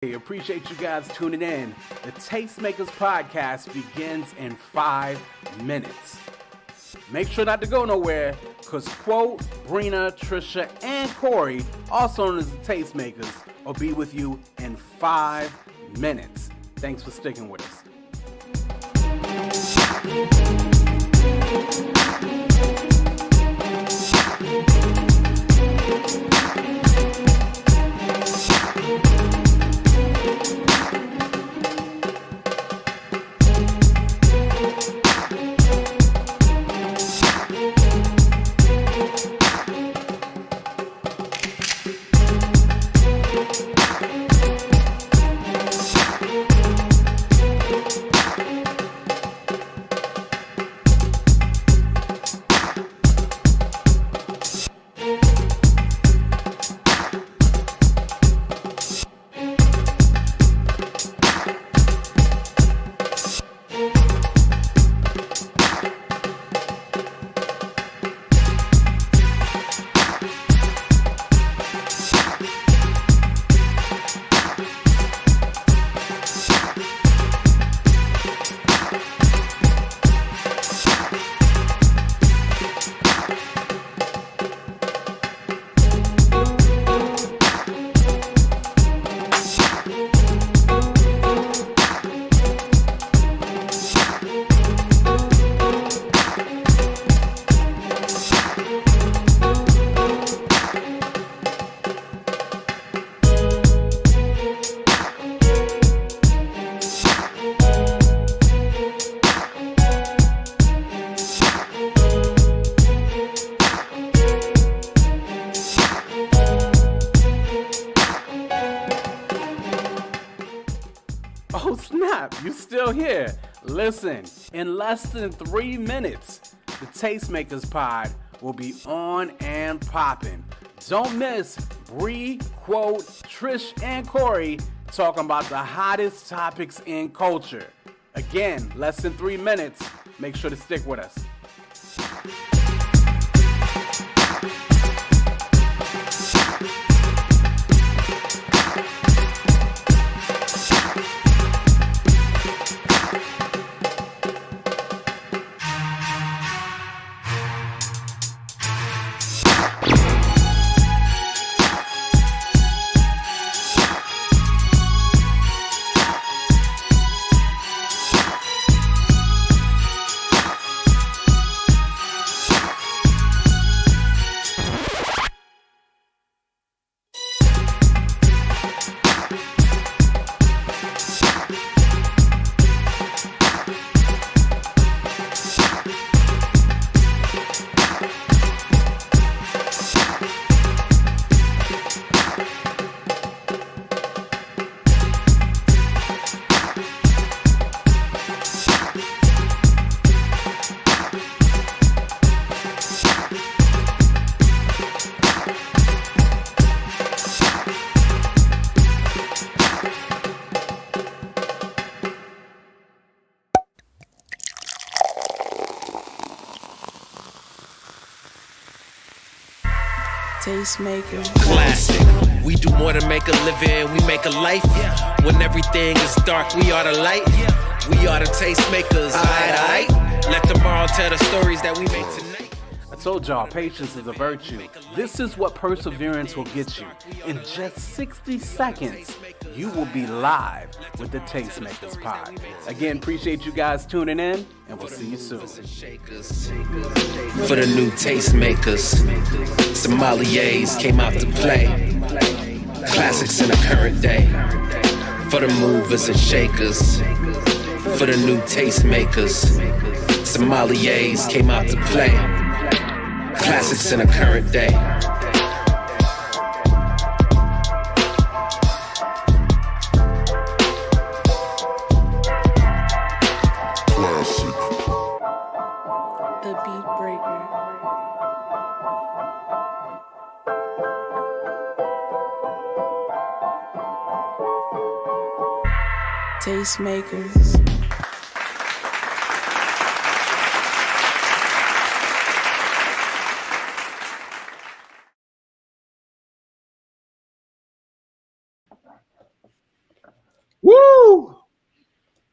Hey, appreciate you guys tuning in. The Tastemakers Podcast begins in 5 minutes. Make sure not to go nowhere, because Quote, Brina, Trisha, and Corey, also known as the Tastemakers, will be with you in 5 minutes. Thanks for sticking with us. Oh snap, you still here. Listen, in less than 3 minutes, the Tastemakers Pod will be on and popping. Don't miss Bree, Quote, Trish, and Corey talking about the hottest topics in culture. Again, less than 3 minutes. Make sure to stick with us. Tastemakers. Classic. We do more than make a living, we make a life. When everything is dark, we are the light. We are the tastemakers. Aight. Let tomorrow tell the stories that we make tonight. I told y'all, patience is a virtue. This is what perseverance will get you. In just 60 seconds, you will be live with the Tastemakers Pod. Again, appreciate you guys tuning in, and we'll see you soon. For the new tastemakers, sommeliers came out to play. Classics in the current day. For the movers and shakers. For the new tastemakers, sommeliers came out to play. Classics in the current day. The Beat Breaker. Tastemakers.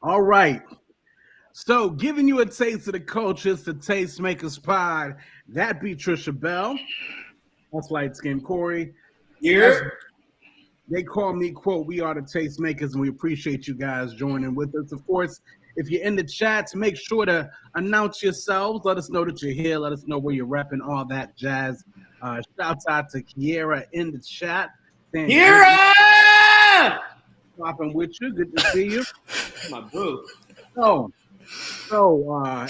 All right. So, giving you a taste of the culture, it's the Tastemakers Pod. That be Trisha Bell. That's Light Skin Corey. As they call me, quote, we are the Tastemakers, and we appreciate you guys joining with us. Of course, if you're in the chats, make sure to announce yourselves. Let us know that you're here. Let us know where you're repping, all that jazz. Shouts out to Kiera in the chat. Kiera! Popping with you. Good to see you. My boo. So,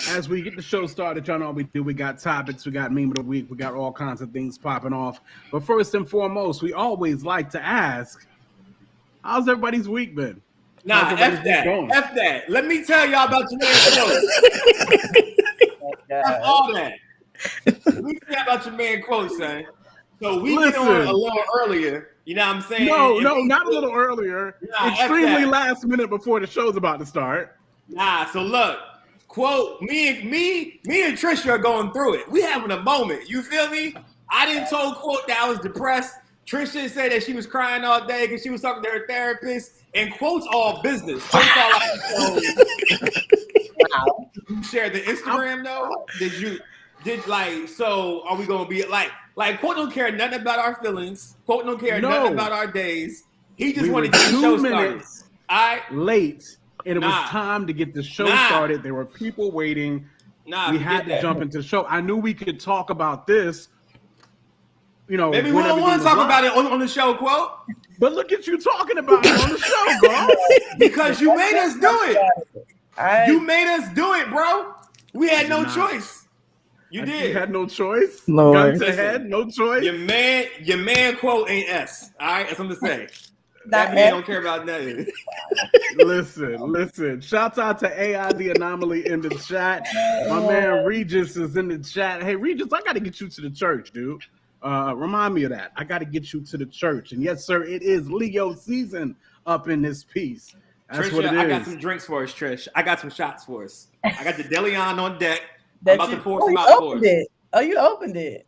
as we get the show started, y'all know what we do. We got topics, we got meme of the week, we got all kinds of things popping off. But first and foremost, we always like to ask, how's everybody's week been? Nah, F that. F that. Let me tell y'all about your man quote. F all that. Let me tell y'all about your man quote, son. So we get on a little earlier. You know what I'm saying? No, not a little earlier. Extremely last minute before the show's about to start. Nah, so look, quote, me and Trisha are going through it. We having a moment. You feel me? I didn't told quote that I was depressed. Trisha said that she was crying all day because she was talking to her therapist. And quote's all business. Quote's all like, wow. You shared the Instagram though? So are we gonna be like quote don't care nothing about our feelings. Quote don't care nothing about our days. He just wanted to get the show started. Late. And it was time to get the show started. There were people waiting. We had to jump into the show. I knew we could talk about this. You know, maybe we don't want to talk about it on the show, quote. But look at you talking about it on the show, bro. Because you made us do it. You made us do it, bro. We had no choice. You did. You had no choice. Lord. Guns ahead, no choice. Your man quote ain't S. All right, that's what I'm saying. That man don't care about nothing. Listen. Shouts out to AI the Anomaly in the chat. My man Regis is in the chat. Hey, Regis, I got to get you to the church, dude. Remind me of that. I got to get you to the church. And yes, sir, it is Leo season up in this piece. That's Trisha, what it is. I got some drinks for us, Trish. I got some shots for us. I got the Deleon on deck. I'm about to pour some out for us. Oh, you opened it.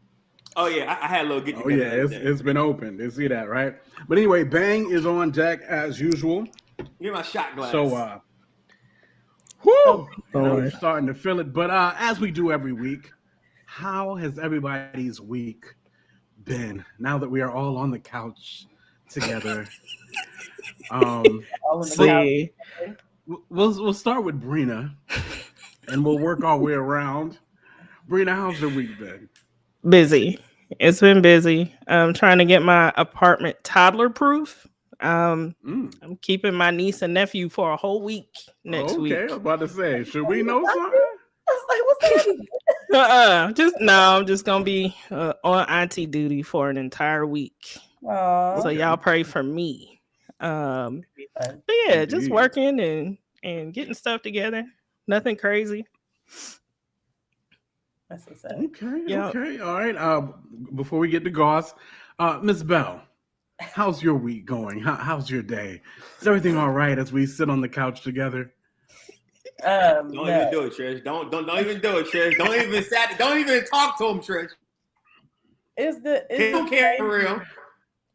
Oh, yeah, I had a little get together. Oh, yeah, it's been opened. You see that, right? But anyway, Bang is on deck as usual. Give me my shot glass. So, I'm starting to feel it. But as we do every week, how has everybody's week been now that we are all on the couch together? We'll start with Brina, and we'll work our way around. Brina, how's your week been? Busy. It's been busy. I'm trying to get my apartment toddler proof. I'm keeping my niece and nephew for a whole week next week. Okay, I was about to say, should we know something? I was like, what's that? I'm just gonna be on auntie duty for an entire week. So y'all pray for me. But yeah, just working and getting stuff together. Nothing crazy. That's what's up. Okay, all right. Before we get to Goss, Miss Bell, how's your week going? How's your day? Is everything all right as we sit on the couch together? Don't even do it, Trish. Don't even do it, Trish. Don't even talk to him, Trish. It's don't care for real.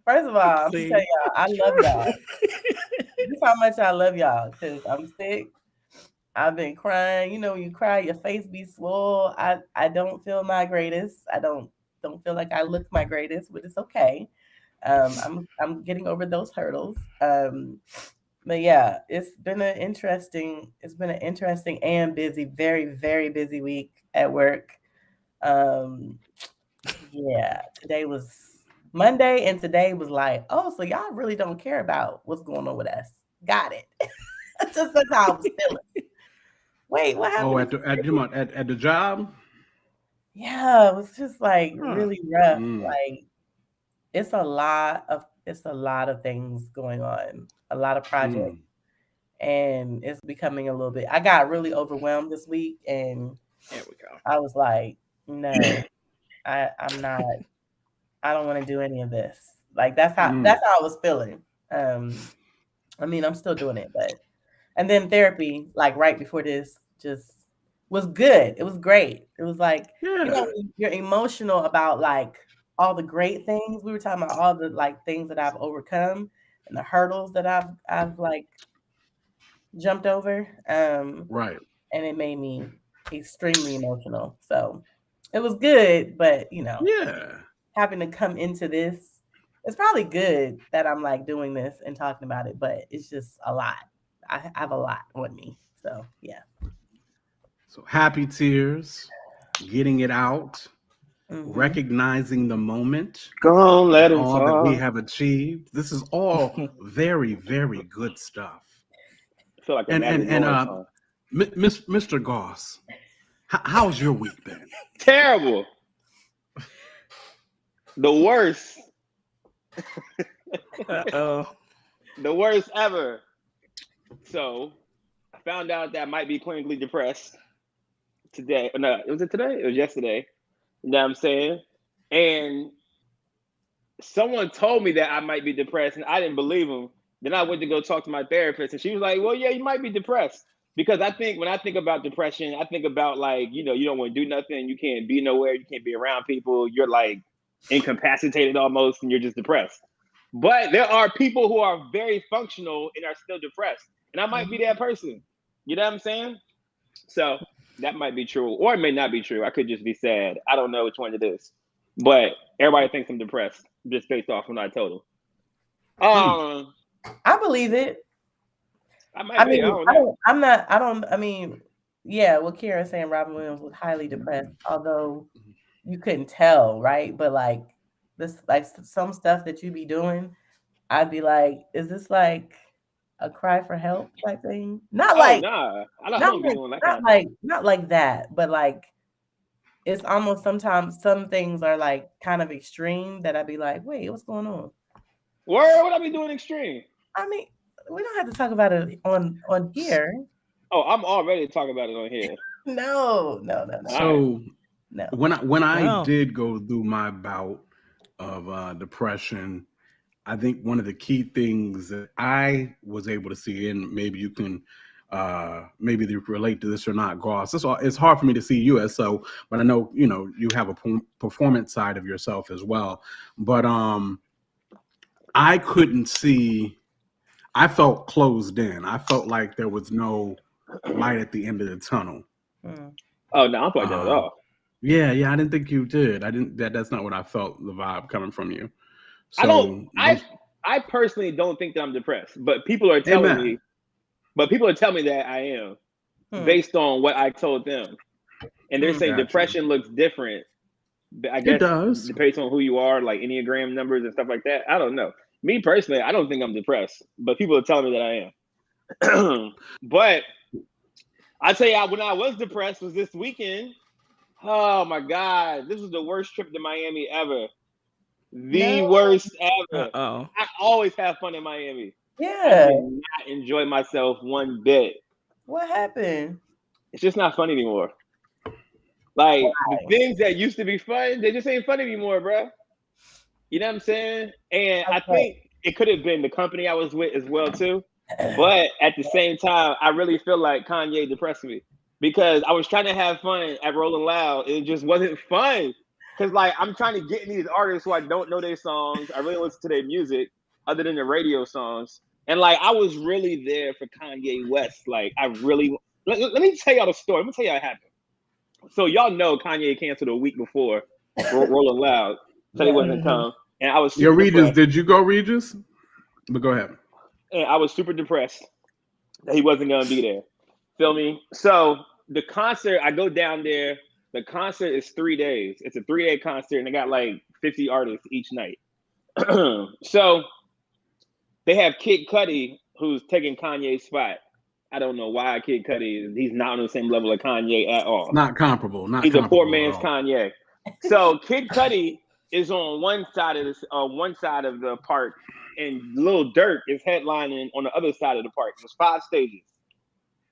First of all, I'm gonna tell y'all, I love y'all. This is how much I love y'all because I'm sick. I've been crying. You know, when you cry, your face be swole. I don't feel my greatest. I don't feel like I look my greatest, but it's okay. I'm getting over those hurdles. But yeah, it's been an interesting and busy, very, very busy week at work. Yeah, today was Monday, and today was like, oh, so y'all really don't care about what's going on with us. Got it. Just that's how I was feeling. Wait, what happened? Oh, at the job? Yeah, it was just like really rough. Like it's a lot of things going on, a lot of projects, and it's becoming a little bit. I got really overwhelmed this week, and there we go. I was like, no, I'm not. I don't want to do any of this. Like that's how I was feeling. I mean, I'm still doing it, and then therapy, like right before this, just was good. It was great. It was like, you know, you're emotional about like all the great things. We were talking about all the like things that I've overcome and the hurdles that I've like jumped over. Right. And it made me extremely emotional. So it was good, but Yeah. having to come into this, it's probably good that I'm like doing this and talking about it, but it's just a lot. I have a lot on me. So yeah. So happy tears, getting it out, Mm-hmm. recognizing the moment Go on, let and him all that we talk. have achieved. This is all very, very good stuff. I feel like a And Magic song. Mr. Goss, how's your week been? Terrible. The worst. Uh-oh. The worst ever. So I found out that I might be clinically depressed today. No, was it today? It was yesterday. You know what I'm saying? And someone told me that I might be depressed, and I didn't believe them. Then I went to go talk to my therapist, and she was like, "Well, yeah, you might be depressed." Because I think when I think about depression, I think about like, you don't want to do nothing, you can't be nowhere, you can't be around people, you're like incapacitated almost, and you're just depressed. But there are people who are very functional and are still depressed, and I might be that person. You know what I'm saying? So that might be true, or it may not be true. I could just be sad. I don't know which one it is, but everybody thinks I'm depressed just based off what I told them. I believe it. I might be. I don't know. I mean, yeah, what Kira's saying, Robin Williams was highly depressed, although you couldn't tell, right? But like this, like some stuff that you be doing, I'd be like, is this like a cry for help type thing? Not like, Nah. I don't be doing that kind of thing. not like that, but like it's almost sometimes some things are like kind of extreme that I'd be like, wait, what's going on? Where would I be doing extreme? I mean, we don't have to talk about it on here. Oh, I'm already talking about it on here. No. So No. when I did go through my bout of depression, I think one of the key things that I was able to see, and maybe you can maybe you relate to this or not, Goss. It's hard for me to see you as so, but I know you have a performance side of yourself as well. But I couldn't see. I felt closed in. I felt like there was no light at the end of the tunnel. Oh no, I'm like that at all. Yeah, I didn't think you did. I didn't. That's not what I felt. The vibe coming from you. So I personally don't think that I'm depressed, but people are telling me. But people are telling me that I am, based on what I told them, and they're saying depression looks different. I guess it does. Depends on who you are, like Enneagram numbers and stuff like that. I don't know. Me personally, I don't think I'm depressed, but people are telling me that I am. But I tell you, when I was depressed was this weekend. Oh my God, this was the worst trip to Miami ever. The worst ever. Uh-oh. I always have fun in Miami. Yeah. I did not enjoy myself one bit. What happened? It's just not fun anymore. Like the things that used to be fun, they just ain't fun anymore, bro. You know what I'm saying? And I think it could have been the company I was with as well too. But at the same time, I really feel like Kanye depressed me because I was trying to have fun at Rolling Loud. It just wasn't fun. Because like I'm trying to get in these artists who I don't know their songs. I really listen to their music other than the radio songs. And like I was really there for Kanye West. Like I really let me tell y'all the story. Let me tell you how it happened. So y'all know Kanye canceled a week before Rolling Loud. Said he wasn't come. And I was super Regis, depressed. did you go, Regis? But go ahead. And I was super depressed that he wasn't gonna be there. Feel me? So the concert, I go down there. The concert is 3 days. It's a 3-day concert, and they got like 50 artists each night. So they have Kid Cudi, who's taking Kanye's spot. I don't know why Kid Cudi. He's not on the same level of Kanye at all. Not comparable. He's a poor man's Kanye. So Kid Cudi is on one side of the park, and Lil Durk is headlining on the other side of the park. There's 5 stages,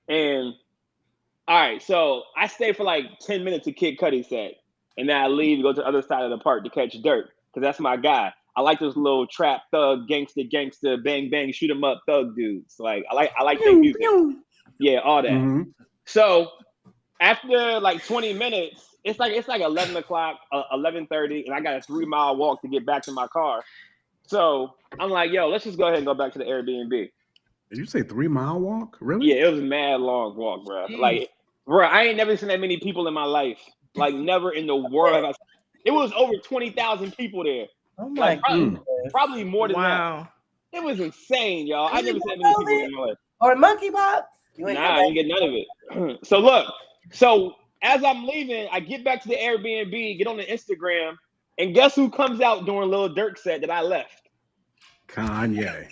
and all right, so I stay for like 10 minutes to Kid Cudi set, and then I leave to go to the other side of the park to catch Durk because that's my guy. I like those little trap thug gangster bang bang shoot 'em up thug dudes. Like I like their music. Yeah, all that. Mm-hmm. So after like 20 minutes, it's like 11 o'clock, 11:30, and I got a 3-mile walk to get back to my car. So I'm like, yo, let's just go ahead and go back to the Airbnb. Did you say 3 mile walk? Really? Yeah, it was a mad long walk, bro. Like, bro, I ain't never seen that many people in my life. Like, never in the world. It was over 20,000 people there. Oh my goodness. Probably more than that. It was insane, y'all. I never seen that many people in my life. Or monkeypox? Nah, you get none of it. So look, as I'm leaving, I get back to the Airbnb, get on the Instagram, and guess who comes out during Lil Durk set that I left? Kanye.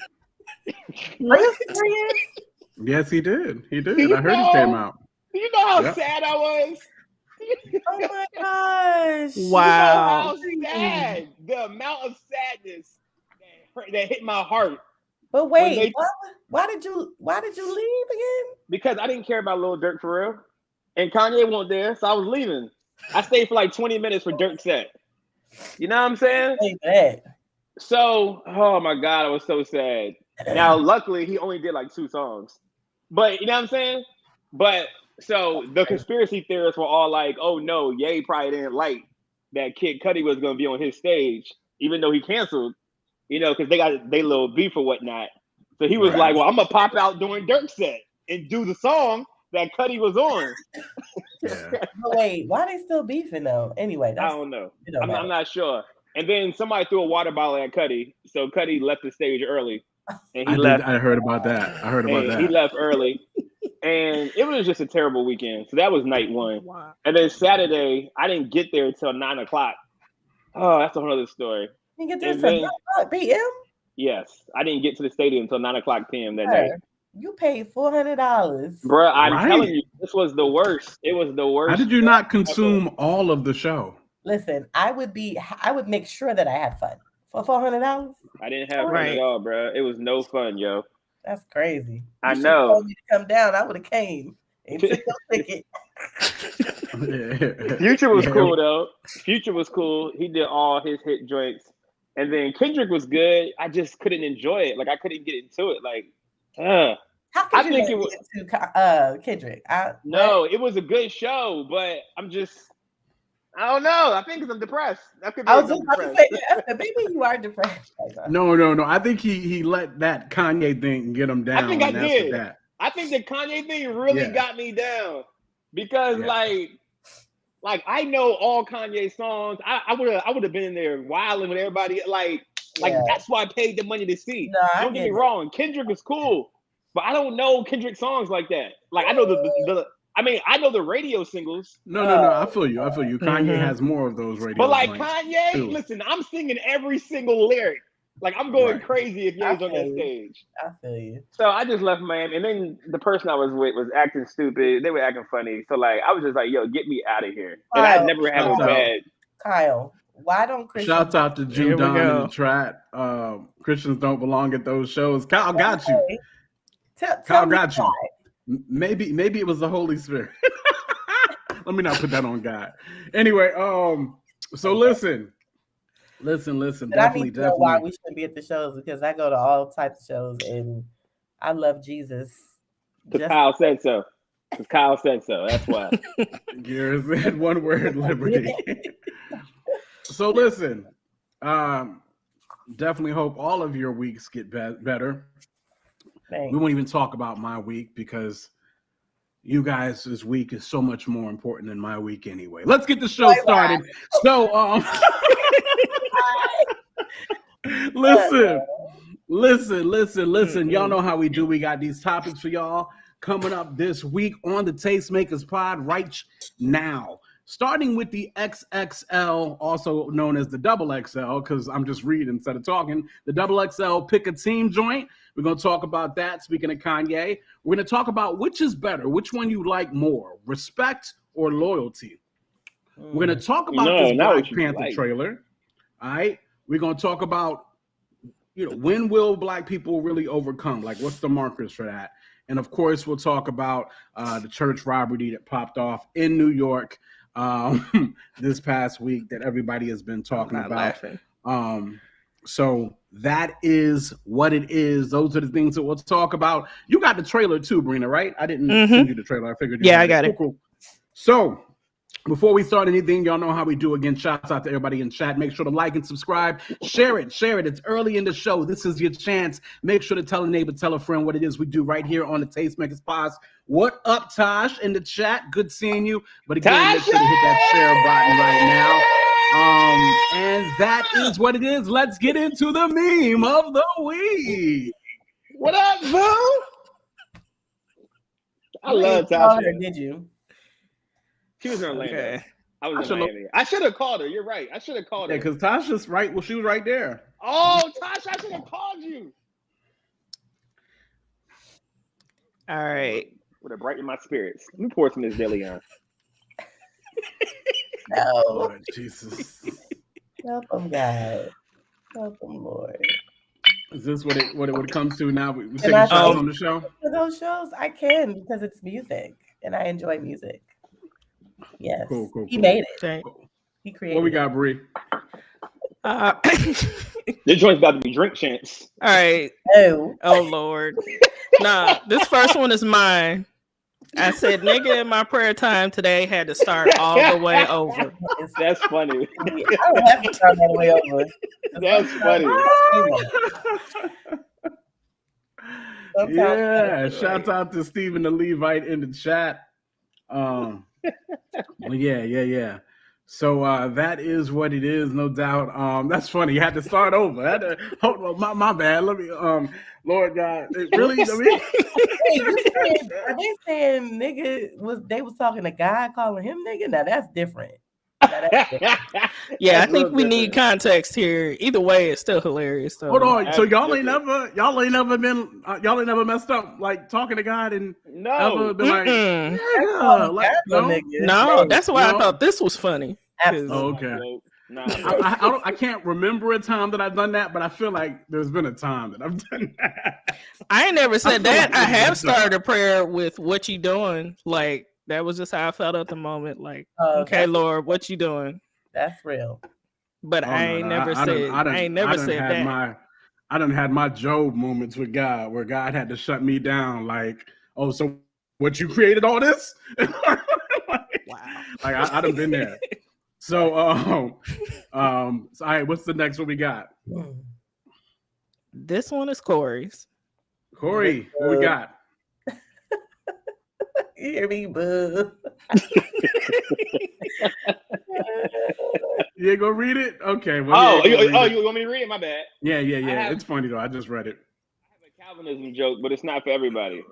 Really? Yes, he did. He did. I heard he came out. You know how sad I was? Oh my gosh. Wow. You know how sad. The amount of sadness that hit my heart. But wait, why did you leave again? Because I didn't care about Lil Durk for real. And Kanye wasn't there, so I was leaving. I stayed for like 20 minutes for Durk's set. You know what I'm saying? So, oh my God, I was so sad. Now, luckily, he only did like 2 songs. But, you know what I'm saying? But, so the conspiracy theorists were all like, oh no, Ye probably didn't like that Kid Cudi was going to be on his stage, even though he canceled, you know, because they got they little beef or whatnot. So he was like, well, I'm going to pop out during Durk's set and do the song that Cudi was on. But wait, why they still beefing though? Anyway, I don't know. I'm not sure. And then somebody threw a water bottle at Cudi, so Cudi left the stage early. And he left. I heard about that. He left early, and it was just a terrible weekend. So that was night 1. Wow. And then Saturday, I didn't get there till 9:00. Oh, that's a whole other story. You get there till 9:00 p.m. Yes, I didn't get to the stadium until 9:00 p.m. that night. You paid $400, bro. I'm telling you, this was the worst. It was the worst. How did you not consume all of the show? Listen, I would make sure that I had fun for $400. I didn't have fun at all, bro. It was no fun, yo. That's crazy. I know. Told me to come down, I would have came and took your ticket. Future was cool though. Future was cool. He did all his hit joints, and then Kendrick was good. I just couldn't enjoy it. Like I couldn't get into it. Like, how could you get into Kendrick? No, it was a good show, but I don't know. I think because I'm depressed. I was just about to say, maybe you are depressed. No. I think he let that Kanye thing get him down. I think I did. I think the Kanye thing really got me down because like I know all Kanye songs. I would have been in there wilding with everybody. Like that's why I paid the money to see. No, don't get me wrong. Kendrick is cool, but I don't know Kendrick songs like that. Like I know I know the radio singles. No. I feel you. Kanye has more of those radio. But like Kanye, listen, I'm singing every single lyric. Like I'm going crazy if Ye's on that stage. I feel you. So I just left Miami, and then the person I was with was acting stupid. They were acting funny. So like I was just like, "Yo, get me out of here." And I never had a bad. Kyle, why don't Christians? Shouts out to Judon in the chat. Christians don't belong at those shows. Kyle got you. Kyle got you. Maybe it was the Holy Spirit. Let me not put that on God. Anyway, so listen. Definitely. Why we shouldn't be at the shows, because I go to all types of shows and I love Jesus. Because Kyle said so. That's why. Gears said one word: liberty. So listen, definitely hope all of your weeks get better. Thanks. We won't even talk about my week because you guys' this week is so much more important than my week anyway. Let's get the show started. So, listen. Y'all know how we do. We got these topics for y'all coming up this week on the Tastemakers Pod right now. Starting with the XXL, also known as the Double XL, because I'm just reading instead of talking. The Double XL Pick a Team joint. We're going to talk about that. Speaking of Kanye, we're going to talk about which is better, which one you like more, respect or loyalty. We're going to talk about this Blank Panther trailer. All right. We're going to talk about, when will Black people really overcome? Like, what's the markers for that? And of course, we'll talk about the church robbery that popped off in New York this past week that everybody has been talking about. So that is what it is. Those are the things that we'll talk about. You got the trailer too, Brina, right? I didn't send you the trailer. I figured. I got it. Cool. So Before we start anything, y'all know how we do. Again, shouts out to everybody in chat. Make sure to like and subscribe. Share it. It's early in the show. This is your chance. Make sure to tell a neighbor, tell a friend what it is we do right here on the Tastemakers Pod. What up, Tosh, in the chat? Good seeing you. But again, make sure to hit that share button right now. And that is what it is. Let's get into the meme of the week. What up, boo? I love Tasha. Did you? She was in Orlando. Okay. I was in Miami. I should have called her. You're right. I should have called her. Yeah, because Tasha's right. Well, she was right there. Oh, Tasha, I should have called you. All right. Would have brightened my spirits. Let me pour some of this deli on. No. Lord Jesus. Help them, God. Help them, Lord. Is this what it comes to now? We take I shots on the show? For those shows, I can because it's music and I enjoy music. Yes. Cool. He made it. Okay. He created What we got, Bree? This joint's about to be drink chance. All right. Oh. Oh, Lord. Nah, this first one is mine. I said, nigga, in my prayer time today had to start all the way over. That's funny. I don't have to start all the way over. That's funny. Yeah, shouts out to Stephen the Levite in the chat. Well, yeah. So that is what it is, no doubt. That's funny. You had to start over. Hold on, my bad. Let me Lord God, really? I mean, are they saying nigga they was talking to God calling him nigga? Now that's different. Yeah, I think we need context here. Either way, it's still hilarious. So. Hold on. So y'all ain't never messed up like talking to God and ever been like, no. That's why I thought this was funny. Absolutely. Oh, okay. I can't remember a time that I've done that, but I feel like there's been a time that I've done that. I ain't never said that. I have started a prayer with "What you doing?" Like that was just how I felt at the moment. Like, okay, Lord, what you doing? That's real. But I ain't never said that. I done had my Job moments with God where God had to shut me down. Like, oh, so what, you created all this? Wow. Like I done been there. So, all right, what's the next one we got? This one is Corey's. Corey, what we got? You hear me, boo? You ain't gonna read it? Okay. Well, you want me to read it? My bad. Yeah. It's funny though. I just read it. I have a Calvinism joke, but it's not for everybody.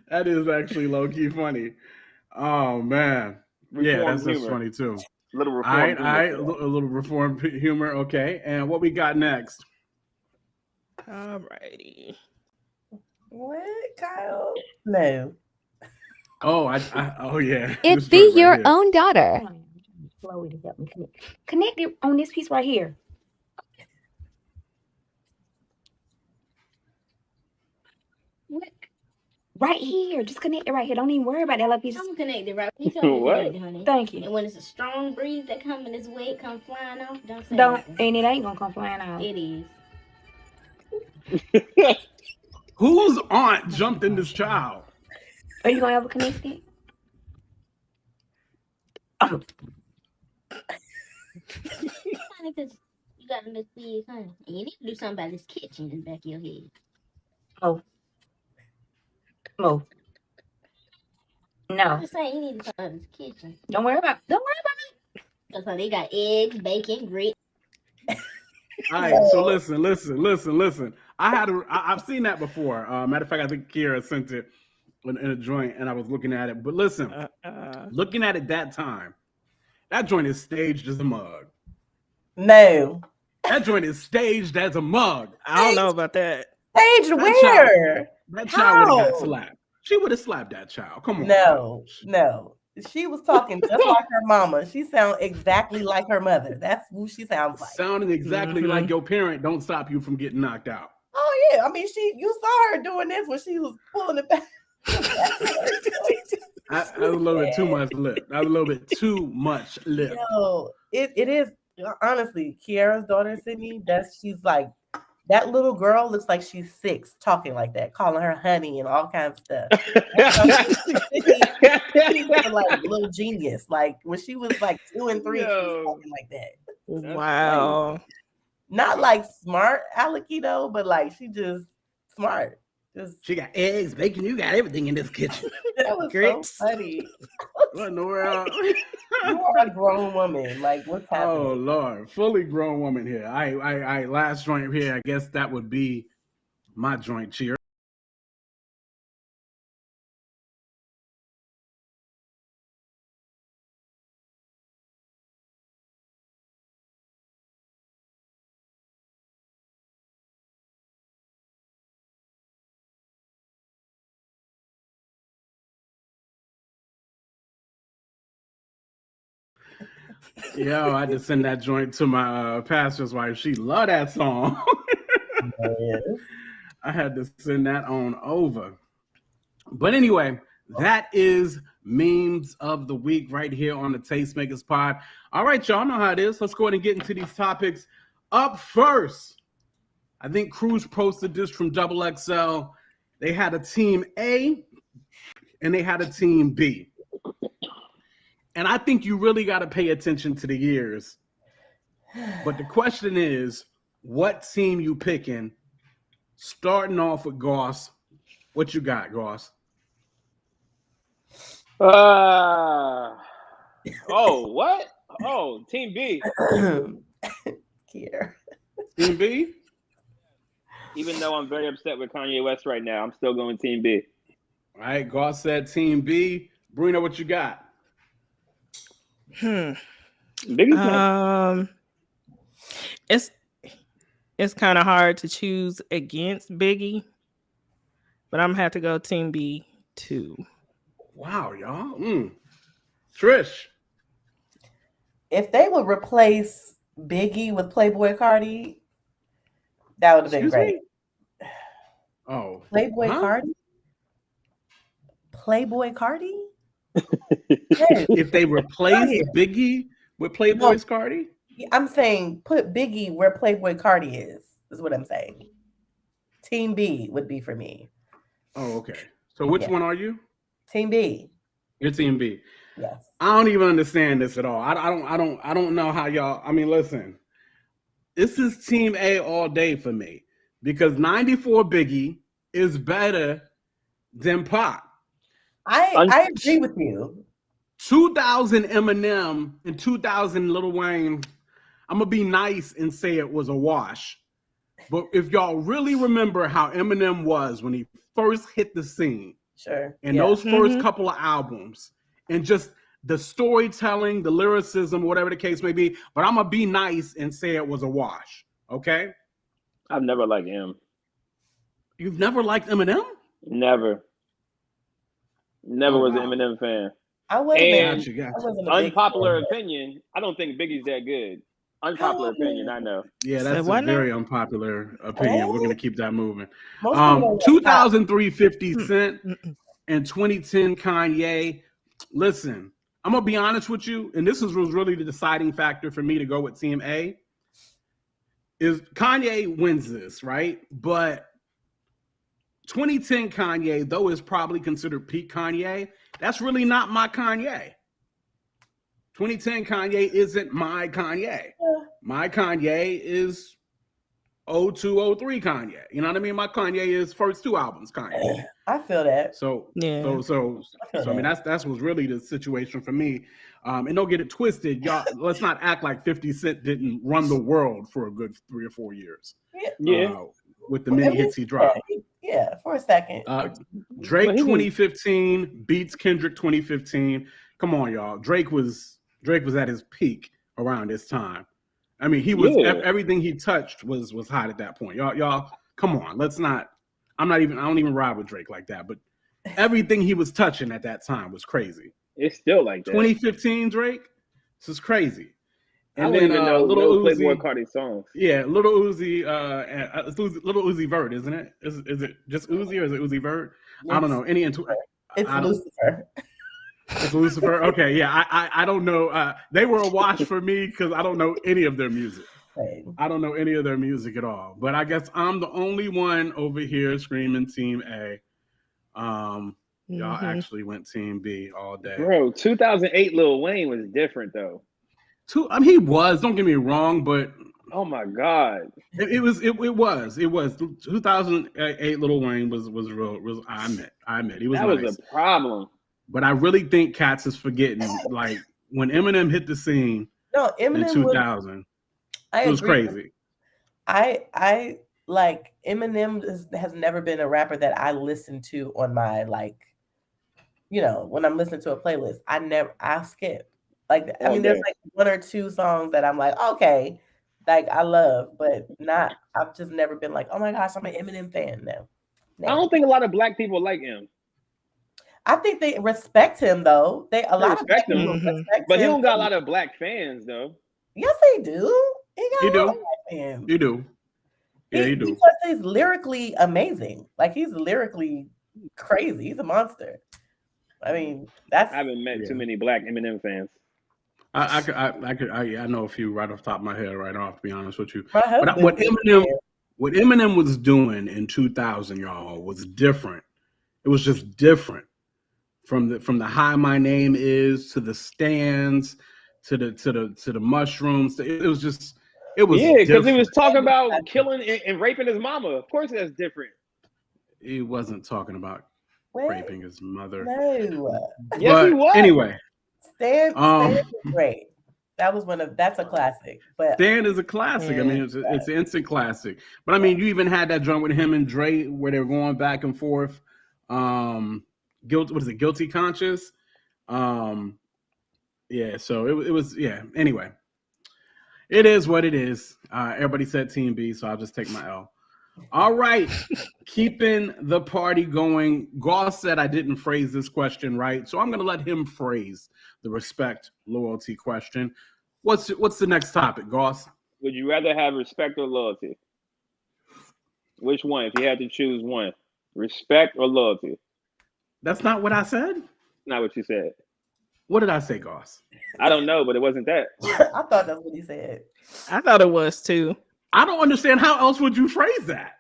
That is actually low key funny. Oh man, that's funny too. Little reform. All right, a little reform humor. Okay, and what we got next? All righty. What, Kyle? No. Oh, oh yeah. It be your own daughter. Chloe to help me connect it on this piece right here. What? Right here. Just connect it right here. Don't even worry about that little piece. I'm connected, right? You What? honey. Thank you. And when it's a strong breeze that comes in this way, come flying off. Don't say Don't, nothing. and it ain't gonna come flying out. It is. Whose aunt jumped in this child? Are you gonna ever connect it? Honey, because you got to look big, honey. And you need to do something about this kitchen in the back of your head. Oh. I'm No. just saying, you need to do something about this kitchen. Don't worry about me. Because they got eggs, bacon, grits. All right, so listen. I've seen that before. Matter of fact, I think Kira sent it in a joint, and I was looking at it. But listen, looking at it that time, that joint is staged as a mug. No. That joint is staged as a mug. I don't know about that. Staged where? That child would have got slapped. She would have slapped that child. Come on. No. She was talking just like her mama. She sounds exactly like her mother. That's who she sounds like. Sounding exactly like your parent don't stop you from getting knocked out. Oh yeah, I mean, you saw her doing this when she was pulling it back. That was a little bit too much lip. That was a little bit too much lip. Yo, it is honestly Kiara's daughter, Sydney. She's like That little girl looks like she's 6, talking like that, calling her honey and all kinds of stuff. She's like little genius. Like when she was like 2 and 3, she was talking like that. Wow. Like, not like smart Alecky though, but like she just smart. She got eggs, bacon. You got everything in this kitchen. That was Grits. so funny. What in the world? You are a grown woman. Like what's happening? Oh Lord, fully grown woman here. I last joint here. I guess that would be my joint cheer. Yo, I just send that joint to my pastor's wife. She loved that song. I had to send that on over. But anyway, that is memes of the week right here on the Tastemakers Pod. All right, y'all know how it is. Let's go ahead and get into these topics. Up first, I think Cruz posted this from XXL. They had a team A and they had a team B. And I think you really got to pay attention to the years. But the question is, what team you picking? Starting off with Goss. What you got, Goss? Oh, what? Oh, Team B. Here. Team B? Even though I'm very upset with Kanye West right now, I'm still going Team B. All right, Goss said Team B. Bruno, what you got? It's kind of hard to choose against Biggie, but I'm gonna have to go Team B too. Wow, y'all. Trish. If they would replace Biggie with Playboy Cardi, that would have been great. Me? Oh, Playboy Cardi? Playboy Cardi? Yes. If they replace Biggie with Playboy's Cardi? I'm saying put Biggie where Playboy Cardi is what I'm saying. Team B would be for me. Oh, okay. So which one are you? Team B. You're Team B. Yes. I don't even understand this at all. I don't know how y'all. I mean, listen. This is Team A all day for me because 94 Biggie is better than Pop. I agree with you. 2000 Eminem and 2000 Lil Wayne, I'm going to be nice and say it was a wash. But if y'all really remember how Eminem was when he first hit the scene, and those first couple of albums, and just the storytelling, the lyricism, whatever the case may be, but I'm going to be nice and say it was a wash, okay? I've never liked him. You've never liked Eminem? Never was an Eminem fan. I wasn't. Unpopular opinion, I don't think Biggie's that good. Unpopular opinion, I know. Yeah, that's a very unpopular opinion. We're going to keep that moving. 2003 50 Cent and 2010 Kanye. Listen, I'm going to be honest with you, and this was really the deciding factor for me to go with Team A, is Kanye wins this, right? But 2010 Kanye, though is probably considered peak Kanye, that's really not my Kanye. 2010 Kanye isn't my Kanye. My Kanye is 0203 Kanye. You know what I mean? My Kanye is first 2 albums Kanye. I feel that. So I mean that's what's really the situation for me. And don't get it twisted, y'all. Let's not act like 50 Cent didn't run the world for a good 3 or 4 years. With the many hits he dropped. Yeah, for a second. Drake 2015 beats Kendrick 2015. Come on, y'all. Drake was at his peak around this time. I mean, he was everything he touched was hot at that point. Y'all, come on. Let's not. I don't even ride with Drake like that, but everything he was touching at that time was crazy. It's still like that. 2015 Drake, this is crazy. And then Little Playboy Cardi songs. Yeah, Little Uzi, Little Uzi Vert, isn't it? Is it just Uzi or is it Uzi Vert? Yes. I don't know. It's Lucifer. It's Lucifer. Okay, yeah, I don't know. They were a wash for me because I don't know any of their music. I don't know any of their music at all. But I guess I'm the only one over here screaming Team A. Y'all actually went Team B all day. Bro, 2008 Lil Wayne was different though. He was. Don't get me wrong, but oh my god, it was 2008 Lil Wayne was real. I admit he was. That nice. was a problem. But I really think Cats is forgetting, like when Eminem hit the scene. No, Eminem in 2000. It was crazy. I like Eminem has never been a rapper that I listen to on my when I'm listening to a playlist. I skip. Like I mean, there's like one or two songs that I'm like, okay, like I love, but not. I've just never been like, oh my gosh, I'm an Eminem fan now. I don't think a lot of black people like him. I think they respect him though. They respect him, but he don't got a lot of black fans though. Yes, they do. He got black fans. You do. Yeah, you do. Because he's lyrically amazing. Like he's lyrically crazy. He's a monster. I mean, I haven't met too many black Eminem fans. I know a few right off the top of my head right now, to be honest with you. But what Eminem was doing in 2000, y'all, was different. It was just different. From the Hi My Name Is to the Stands to the Mushrooms. It was because he was talking about killing and raping his mama. Of course, that's different. He wasn't talking about raping his mother. No. Yes, he was. Anyway, Stand is great. That's a classic. But Stand is a classic. I mean, it's an instant classic. But I mean, you even had that joint with him and Dre where they were going back and forth. Guilty Conscious? Yeah, so it was anyway. It is what it is. Everybody said Team B, so I'll just take my L. All right. Keeping the party going. Goss said I didn't phrase this question right, so I'm going to let him phrase the respect, loyalty question. What's the next topic, Goss? Would you rather have respect or loyalty? Which one, if you had to choose one? Respect or loyalty? That's not what I said? Not what you said. What did I say, Goss? I don't know, but it wasn't that. I thought that's what he said. I thought it was too. I don't understand. How else would you phrase that?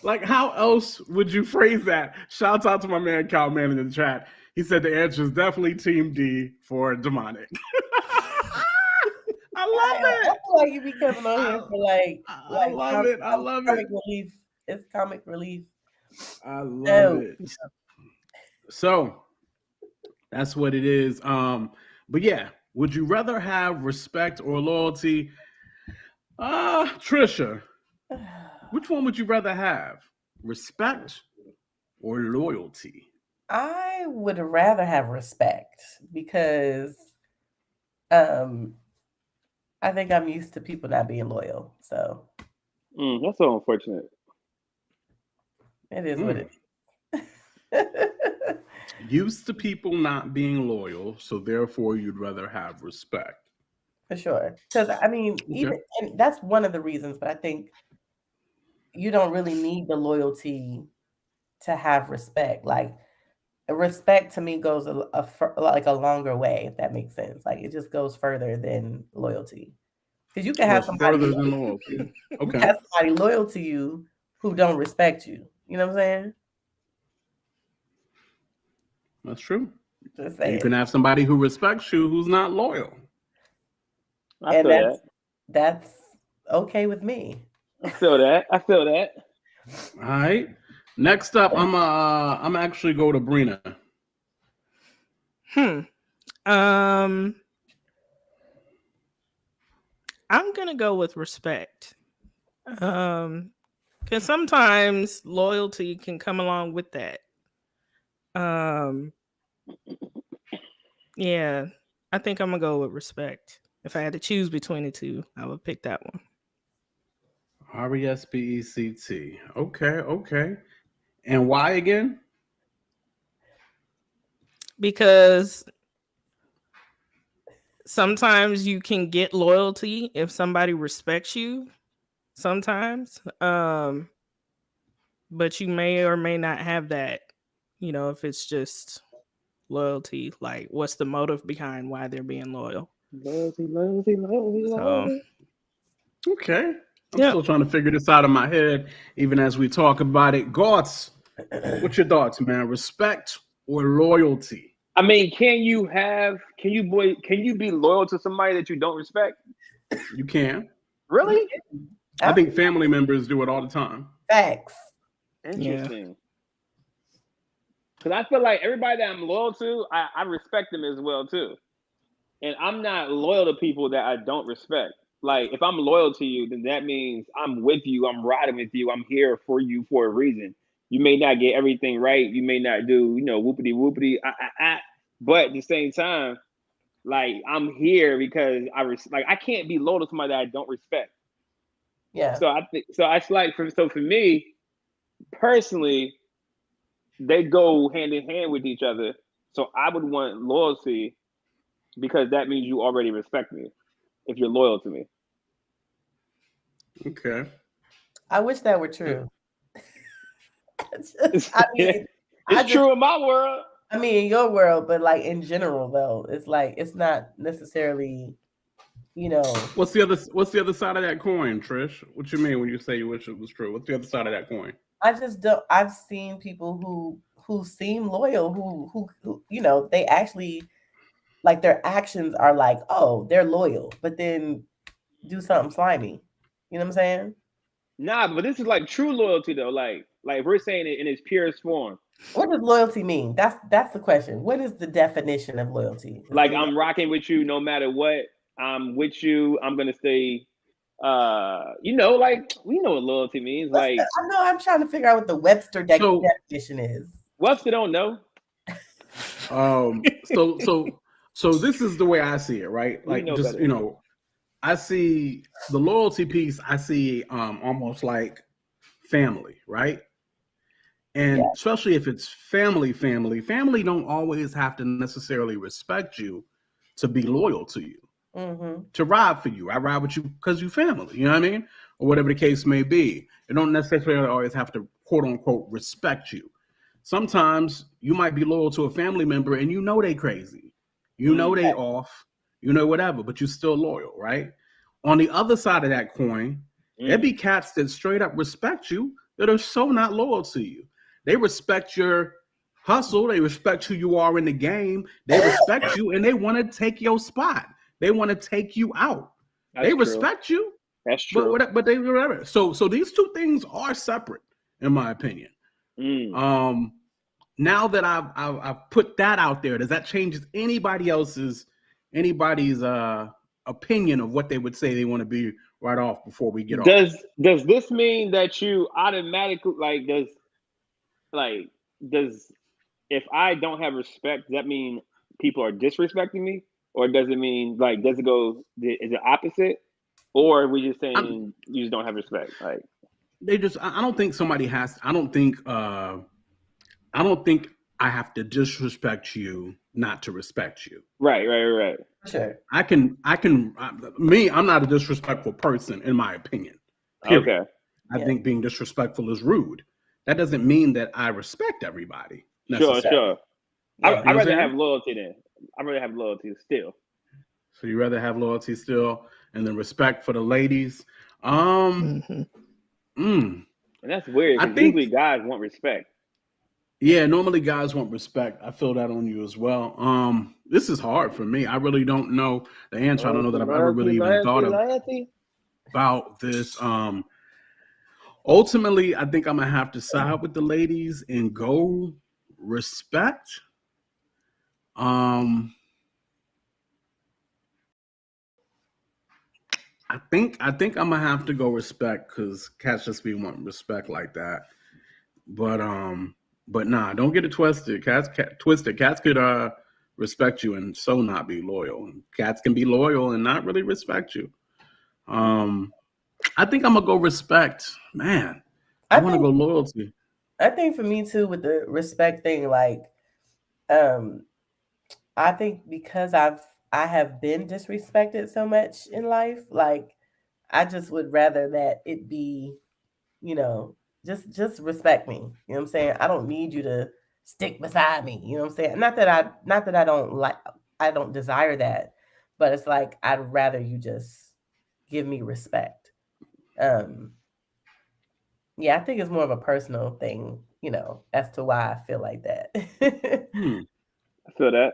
Like, how else would you phrase that? Shout out to my man, Cal Man, in the chat. He said the answer is definitely Team D for demonic. I love it. I feel like you be coming on here for I love it. I love comic relief. It's comic relief. I love it. So that's what it is. But yeah, would you rather have respect or loyalty? Trisha, which one would you rather have? Respect or loyalty? I would rather have respect because I think I'm used to people not being loyal. So that's so unfortunate. It is what it is. Used to people not being loyal, so therefore you'd rather have respect. For sure. Because I mean, and that's one of the reasons, but I think you don't really need the loyalty to have respect. Like respect to me goes like a longer way, if that makes sense. Like it just goes further than loyalty. Because you can have somebody further than loyalty. Okay. Have somebody loyal to you who don't respect you. You know what I'm saying? That's true. Just saying. You can have somebody who respects you who's not loyal. That's okay with me. I feel that. All right. Next up, I'm actually go to Brina. I'm gonna go with respect. Because sometimes loyalty can come along with that. Yeah, I think I'm gonna go with respect. If I had to choose between the two, I would pick that one. RESPECT. Okay. And why again? Because sometimes you can get loyalty if somebody respects you. Sometimes, but you may or may not have that. You know, if it's just loyalty, like what's the motive behind why they're being loyal? Loyalty. Okay. I'm still trying to figure this out in my head, even as we talk about it. Gauts, what's your thoughts, man? Respect or loyalty? I mean, can you be loyal to somebody that you don't respect? You can. Really? I think family members do it all the time. Facts. Interesting. Because I feel like everybody that I'm loyal to, I respect them as well too. And I'm not loyal to people that I don't respect. Like, if I'm loyal to you, then that means I'm with you, I'm riding with you, I'm here for you for a reason. You may not get everything right, you may not do, whoopity whoopity, but at the same time, like, I'm here because I can't be loyal to somebody that I don't respect. Yeah. So I think it's like for me personally, they go hand in hand with each other. So I would want loyalty because that means you already respect me if you're loyal to me. Okay. I wish that were true. It's true in my world. I mean, in your world, but like in general, though, it's like it's not necessarily, What's the other side of that coin, Trish? What you mean when you say you wish it was true? What's the other side of that coin? I just don't. I've seen people who seem loyal, who they actually, like, their actions are like, oh, they're loyal, but then do something slimy. You know what I'm saying? Nah, but this is like true loyalty though. Like we're saying it in its purest form. What does loyalty mean? That's the question. What is the definition of loyalty? Like, I'm rocking with you no matter what. I'm with you. I'm gonna stay. Like, we know what loyalty means. Like, I know. I'm trying to figure out what the Webster definition is. Webster don't know. So this is the way I see it, right? Like, I see the loyalty piece. I see almost like family, right? And especially if it's family don't always have to necessarily respect you to be loyal to you, to ride for you. I ride with you because you family, you know what I mean? Or whatever the case may be. They don't necessarily always have to, quote unquote, respect you. Sometimes you might be loyal to a family member and they crazy. They off, whatever, but you're still loyal, right? On the other side of that coin, there be cats that straight up respect you that are so not loyal to you. They respect your hustle. They respect who you are in the game. They respect you, and they want to take your spot. They want to take you out. They respect you. That's true. But they whatever. So these two things are separate, in my opinion. Now that I've put that out there, does that change anybody's opinion of what they would say they want to be right off before we get off? Does this mean that you automatically if I don't have respect, does that mean people are disrespecting me? Or does it mean, like, is it opposite? Or are we just saying you just don't have respect? Like, I don't think somebody has, I don't think I have to disrespect you not to respect you. Right. Sure. I'm not a disrespectful person, in my opinion. Period. Okay. I think being disrespectful is rude. That doesn't mean that I respect everybody. Sure. I'd rather have loyalty then. I'd rather have loyalty still. So you rather have loyalty still, and then respect for the ladies. And that's weird. I think usually guys want respect. Yeah, normally guys want respect. I feel that on you as well. This is hard for me. I really don't know the answer. I don't know that I've ever really even thought about this. Ultimately, I think I'm gonna have to side with the ladies and go respect. I think I'm gonna have to go respect because cats just be wanting respect like that. But nah, don't get it twisted. Cats could respect you and so not be loyal. Cats can be loyal and not really respect you. I think I'm gonna go respect. Man, I want to go loyalty. I think for me too, with the respect thing, like, I think because I have been disrespected so much in life, like, I just would rather that it be, just respect me. You know what I'm saying? I don't need you to stick beside me. You know what I'm saying? Not that I don't desire that, but it's like I'd rather you just give me respect. Yeah, I think it's more of a personal thing, as to why I feel like that. I feel that.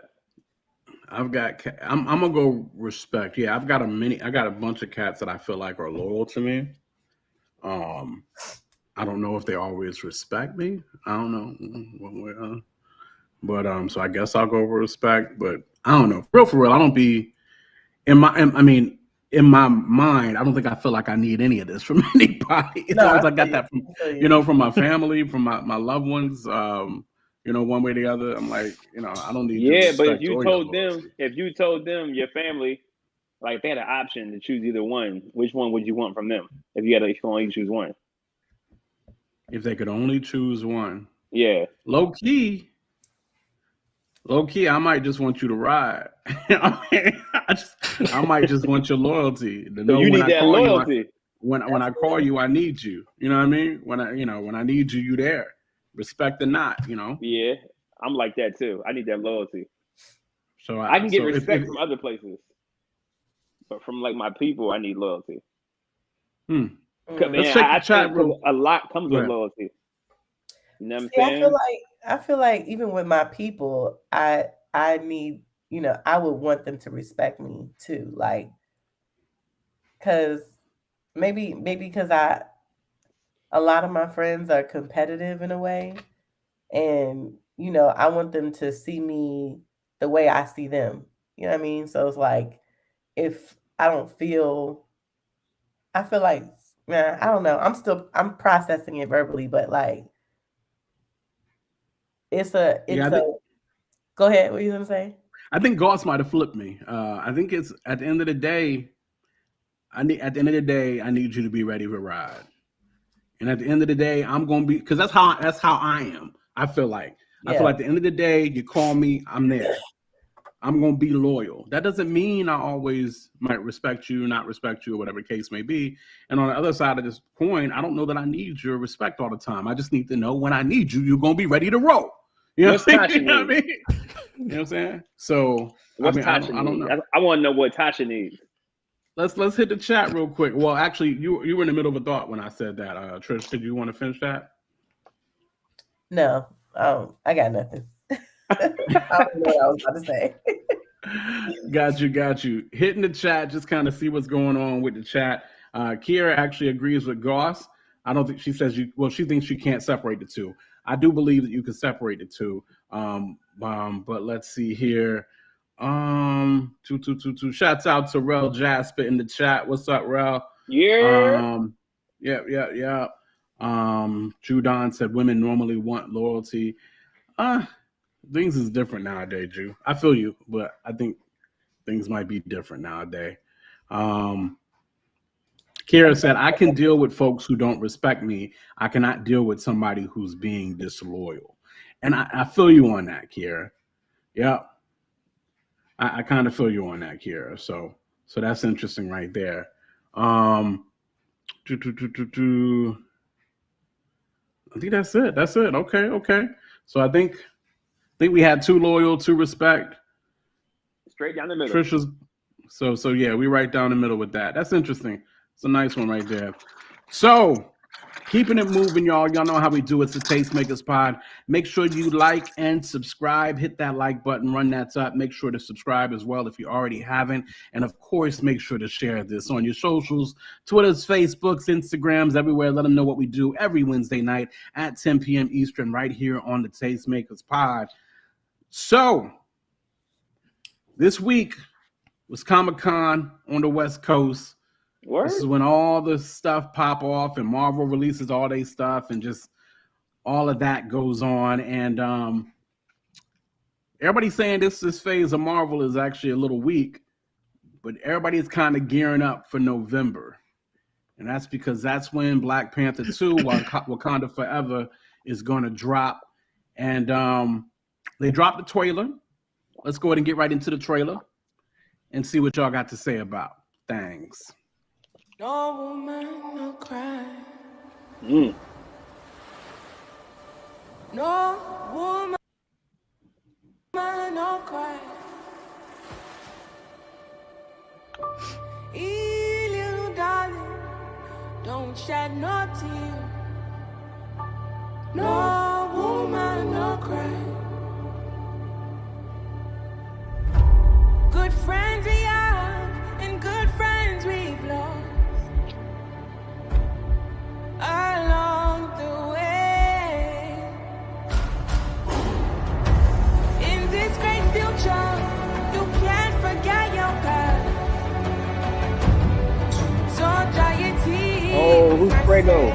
I'm gonna go respect. Yeah, I got a bunch of cats that I feel like are loyal to me. I don't know if they always respect me. I don't know. But so I guess I'll go with respect. But I don't know. For real, I don't be in my mind, I don't think I feel like I need any of this from anybody. It's always I got that from from my family, from my loved ones. One way or the other. I'm like, I don't need your respect. But if you told them your family, like they had an option to choose either one, which one would you want from them? If you could only choose one. If they could only choose one. Yeah. Low key, I might just want you to ride. I might just want your loyalty. To know you need that loyalty. When I call you, I need you. You know what I mean? When I need you, you there. Respect or not, Yeah, I'm like that too. I need that loyalty. So I can get respect from other places, but from like my people, I need loyalty. Let's check the chat room. A lot comes with loyalty. You know what I'm saying? I feel like even with my people, I need, I would want them to respect me too. Like, cause maybe because a lot of my friends are competitive in a way, and, I want them to see me the way I see them. You know what I mean? So it's like, if I feel like, man, I don't know. I'm processing it verbally, but like, go ahead. What are you gonna say? I think Goss might have flipped me. I think it's at the end of the day. I need you to be ready to ride. And at the end of the day, I'm gonna be, because that's how I am. I feel like at the end of the day, you call me, I'm there. I'm gonna be loyal. That doesn't mean I always might respect you, not respect you, or whatever the case may be. And on the other side of this coin, I don't know that I need your respect all the time. I just need to know when I need you, you're gonna be ready to roll. You know what I mean? You know what I'm saying? So I don't know. I want to know what Tasha needs. Let's hit the chat real quick. Well, actually, you were in the middle of a thought when I said that. Trish, did you want to finish that? No, I got nothing. I don't know what I was about to say. Got you. Hitting the chat, just kind of see what's going on with the chat. Kiera actually agrees with Goss. I don't think she says she thinks you can't separate the two. I do believe that you can separate the two. But let's see here. Two. Shouts out to Rel Jasper in the chat. What's up, Rel? Yeah. Yeah. Judon said women normally want loyalty. Things is different nowadays, Jew. I feel you, but I think things might be different nowadays. Kira said, I can deal with folks who don't respect me. I cannot deal with somebody who's being disloyal. And I feel you on that, Kira. Yeah. I kind of feel you on that, Kira. So that's interesting right there. I think that's it. Okay. So I think we had two loyal, two respect. Straight down the middle. Trisha's. So yeah, we right down the middle with that. That's interesting. It's a nice one right there. So keeping it moving, y'all. Y'all know how we do. It's the Tastemakers Pod. Make sure you like and subscribe. Hit that like button. Run that up. Make sure to subscribe as well if you already haven't. And of course, make sure to share this on your socials, Twitters, Facebooks, Instagrams, everywhere. Let them know what we do every Wednesday night at 10 p.m. Eastern right here on the Tastemakers Pod. So this week was Comic-Con on the West Coast. Word? This is when all the stuff pop off and Marvel releases all their stuff and just all of that goes on. And everybody's saying this phase of Marvel is actually a little weak, but everybody's kind of gearing up for November. And that's because that's when Black Panther 2, Wakanda Forever, is going to drop. And they dropped the trailer. Let's go ahead and get right into the trailer and see what y'all got to say about things. No woman, no cry. No woman, no cry. Little darling, don't shed no tear. No woman, no cry. Good friends we have, and good friends we've lost along the way. In this great future, you can't forget your past. So dry your tears. Oh, who's Prego?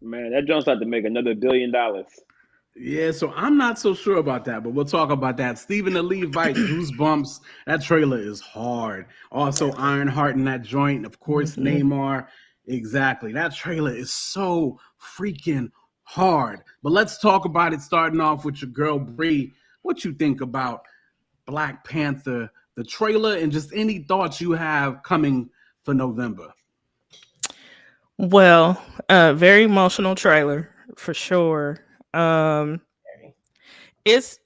Man, that Jones about to make another $1 billion. Yeah, so I'm not so sure about that, but we'll talk about that. Stephen the Levite, Goosebumps. That trailer is hard. Also, Ironheart in that joint. Of course, Neymar. Exactly. That trailer is so freaking hard. But let's talk about it, starting off with your girl, Bree. What you think about Black Panther, the trailer, and just any thoughts you have coming for November? Well, very emotional trailer for sure. It's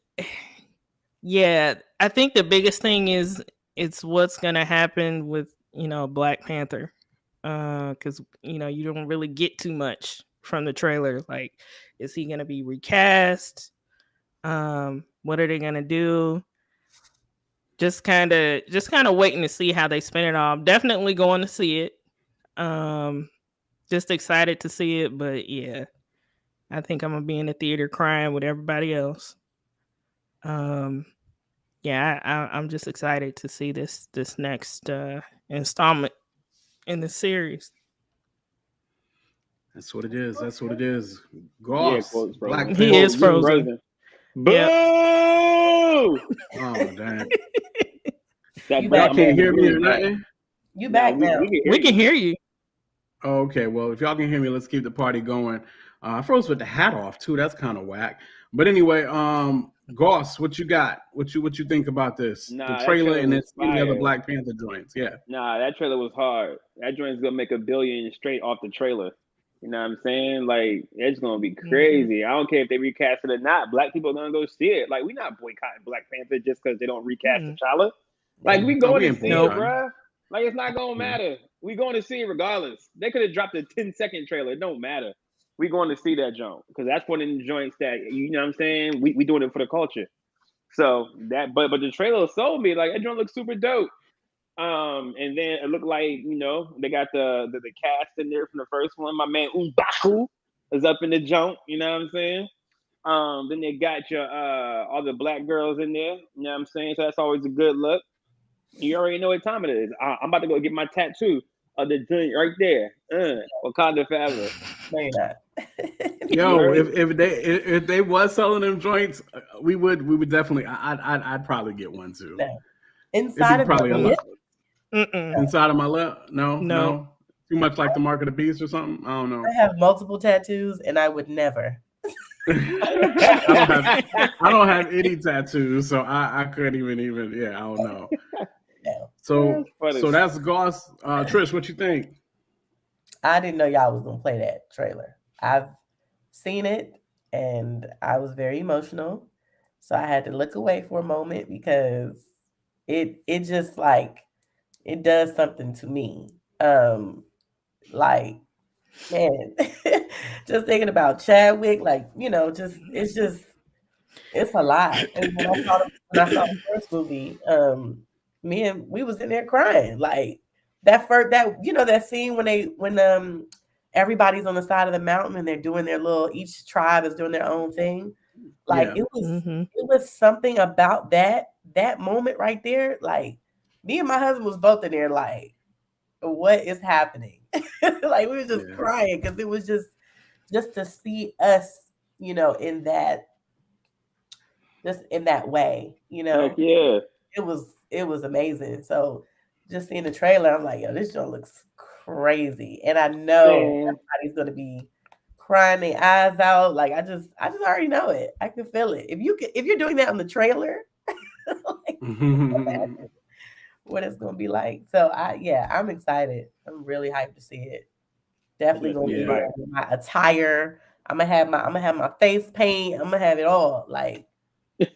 I think the biggest thing is it's what's gonna happen with Black Panther, because you don't really get too much from the trailer. Like, is he gonna be recast? What are they gonna do? Just kind of waiting to see how they spin it off. Definitely going to see it. Just excited to see it, but yeah, I think I'm gonna be in the theater crying with everybody else. I'm just excited to see this next installment in the series. That's what it is. That's what it is. Goss. Yeah, Black He Panther. is frozen. Boo! Yep. Oh, damn. Y'all can't hear me or nothing? You back now. We can hear you. Oh, okay. Well, if y'all can hear me, let's keep the party going. I froze with the hat off too. That's kind of whack. But anyway, Goss, what you got? What you think about this? Nah, the trailer and then any other fire. Black Panther joints. Yeah. Nah, that trailer was hard. That joint's gonna make $1 billion straight off the trailer. You know what I'm saying? Like, it's gonna be crazy. I don't care if they recast it or not. Black people are gonna go see it. Like, we're not boycotting Black Panther just because they don't recast T'Challa. Like, we going to see it, bro. Like, it's not gonna matter. We going to see it regardless. They could have dropped a 10-second trailer. It don't matter. We going to see that joint because that's one of the joints that, you know what I'm saying? We doing it for the culture. So that, but the trailer sold me. Like, that joint looks super dope. And then it looked like, they got the cast in there from the first one. My man M'Baku is up in the joint. You know what I'm saying? Then they got your all the black girls in there. You know what I'm saying? So that's always a good look. You already know what time it is. I'm about to go get my tattoo of the joint right there. Wakanda forever. Say that. Yo, if they was selling them joints, we would definitely. I'd probably get one too. No. Inside of probably my a lip? Inside of my lip? No. Too much like the Mark of the Beast or something? I don't know. I have multiple tattoos and I would never. I don't have any tattoos, so I couldn't even I don't know. No. So that's Goss. Trish, what you think? I didn't know y'all was gonna play that trailer. I've seen it and I was very emotional. So I had to look away for a moment because it just like it does something to me. Like man, just thinking about Chadwick, like it's a lot. And when I saw the first movie, we was in there crying. Like that that scene when everybody's on the side of the mountain and they're doing their each tribe is doing their own thing. Like it was something about that moment right there. Like me and my husband was both in there like, what is happening? Like we were just crying because it was just to see us, in that way, Heck yeah. It was amazing. So just seeing the trailer, I'm like, yo, this show looks crazy. And I know everybody's gonna be crying their eyes out. Like I just already know it. I can feel it. If you're doing that on the trailer, like, what it's gonna be like. So I'm excited. I'm really hyped to see it. Definitely gonna be there with my attire. I'm gonna have my face paint. I'm gonna have it all. Like you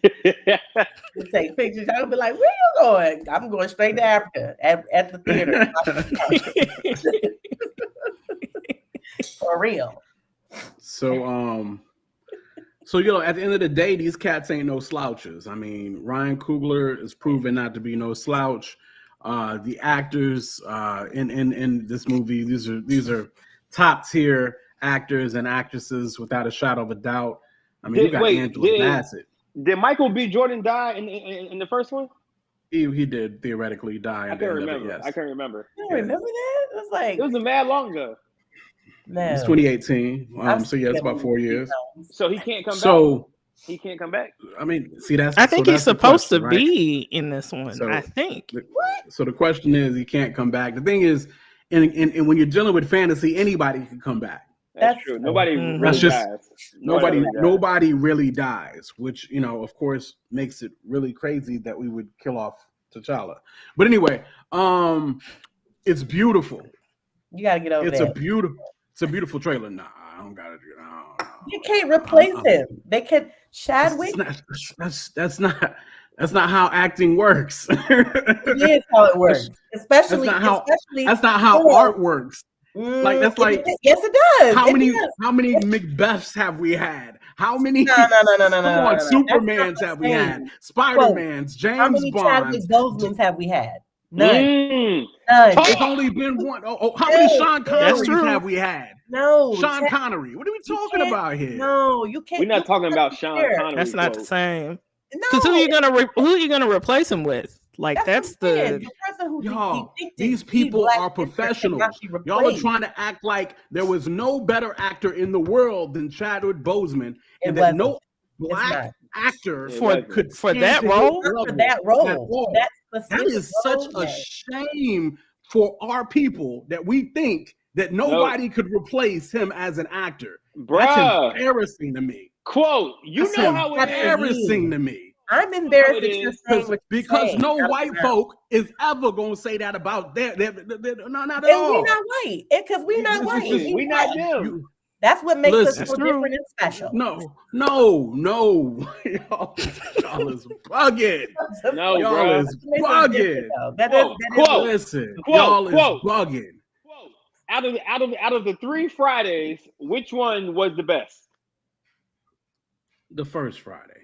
take pictures. Y'all gonna be like, where you going? I'm going straight to Africa at the theater. For real. So at the end of the day, these cats ain't no slouches. I mean, Ryan Coogler is proven not to be no slouch. The actors in this movie, these are top tier actors and actresses without a shadow of a doubt. I mean, you got Angela Bassett. Did Michael B. Jordan die in the first one? He did theoretically die. I can't remember. I can't remember. You don't remember that? It was a mad long ago. No. It's 2018. So it's about 4 years. So he can't come back. He can't come back. I mean, see, I think he's supposed to be in this one. So, I think. So the question is, he can't come back. The thing is, and when you're dealing with fantasy, anybody can come back. That's true. Nobody really dies. Nobody really dies, which of course makes it really crazy that we would kill off T'Challa. But anyway, it's beautiful. You gotta get over It's a beautiful trailer. Nah, I don't gotta do it. No. You can't replace him. They can Chadwick. That's not how acting works. It is how it works. Especially that's not how art works. Like that's like yes, it does. How many Macbeths have we had? How many? No. Supermans have we had? Spider-Mans, James How many Bonds. Chadwick Bosemans have we had? None. None. It's only been one. How many Sean Connerys have we had? No. Sean Connery. What are we talking about here? No, you can't. We're not talking about Sean Connery. That's not the same. Because who are you gonna replace him with? Like that's the person who y'all. These people are professionals. Y'all are trying to act like there was no better actor in the world than Chadwick Boseman, and that no black actor could for that role. For that role. That is such a shame for our people that we think that nobody could replace him as an actor. Bruh. That's embarrassing to me. Quote, That's how it is. Embarrassing to me. I'm embarrassed that you're saying what you're because saying. no white folk is ever gonna say that about them. No, not at all. We're not white. Because we're not white. We're not them. That's what makes us so different and special. No. Y'all is bugging. No, y'all is bugging. Listen, y'all is bugging. Out of the 3 Fridays, which one was the best? The first Friday.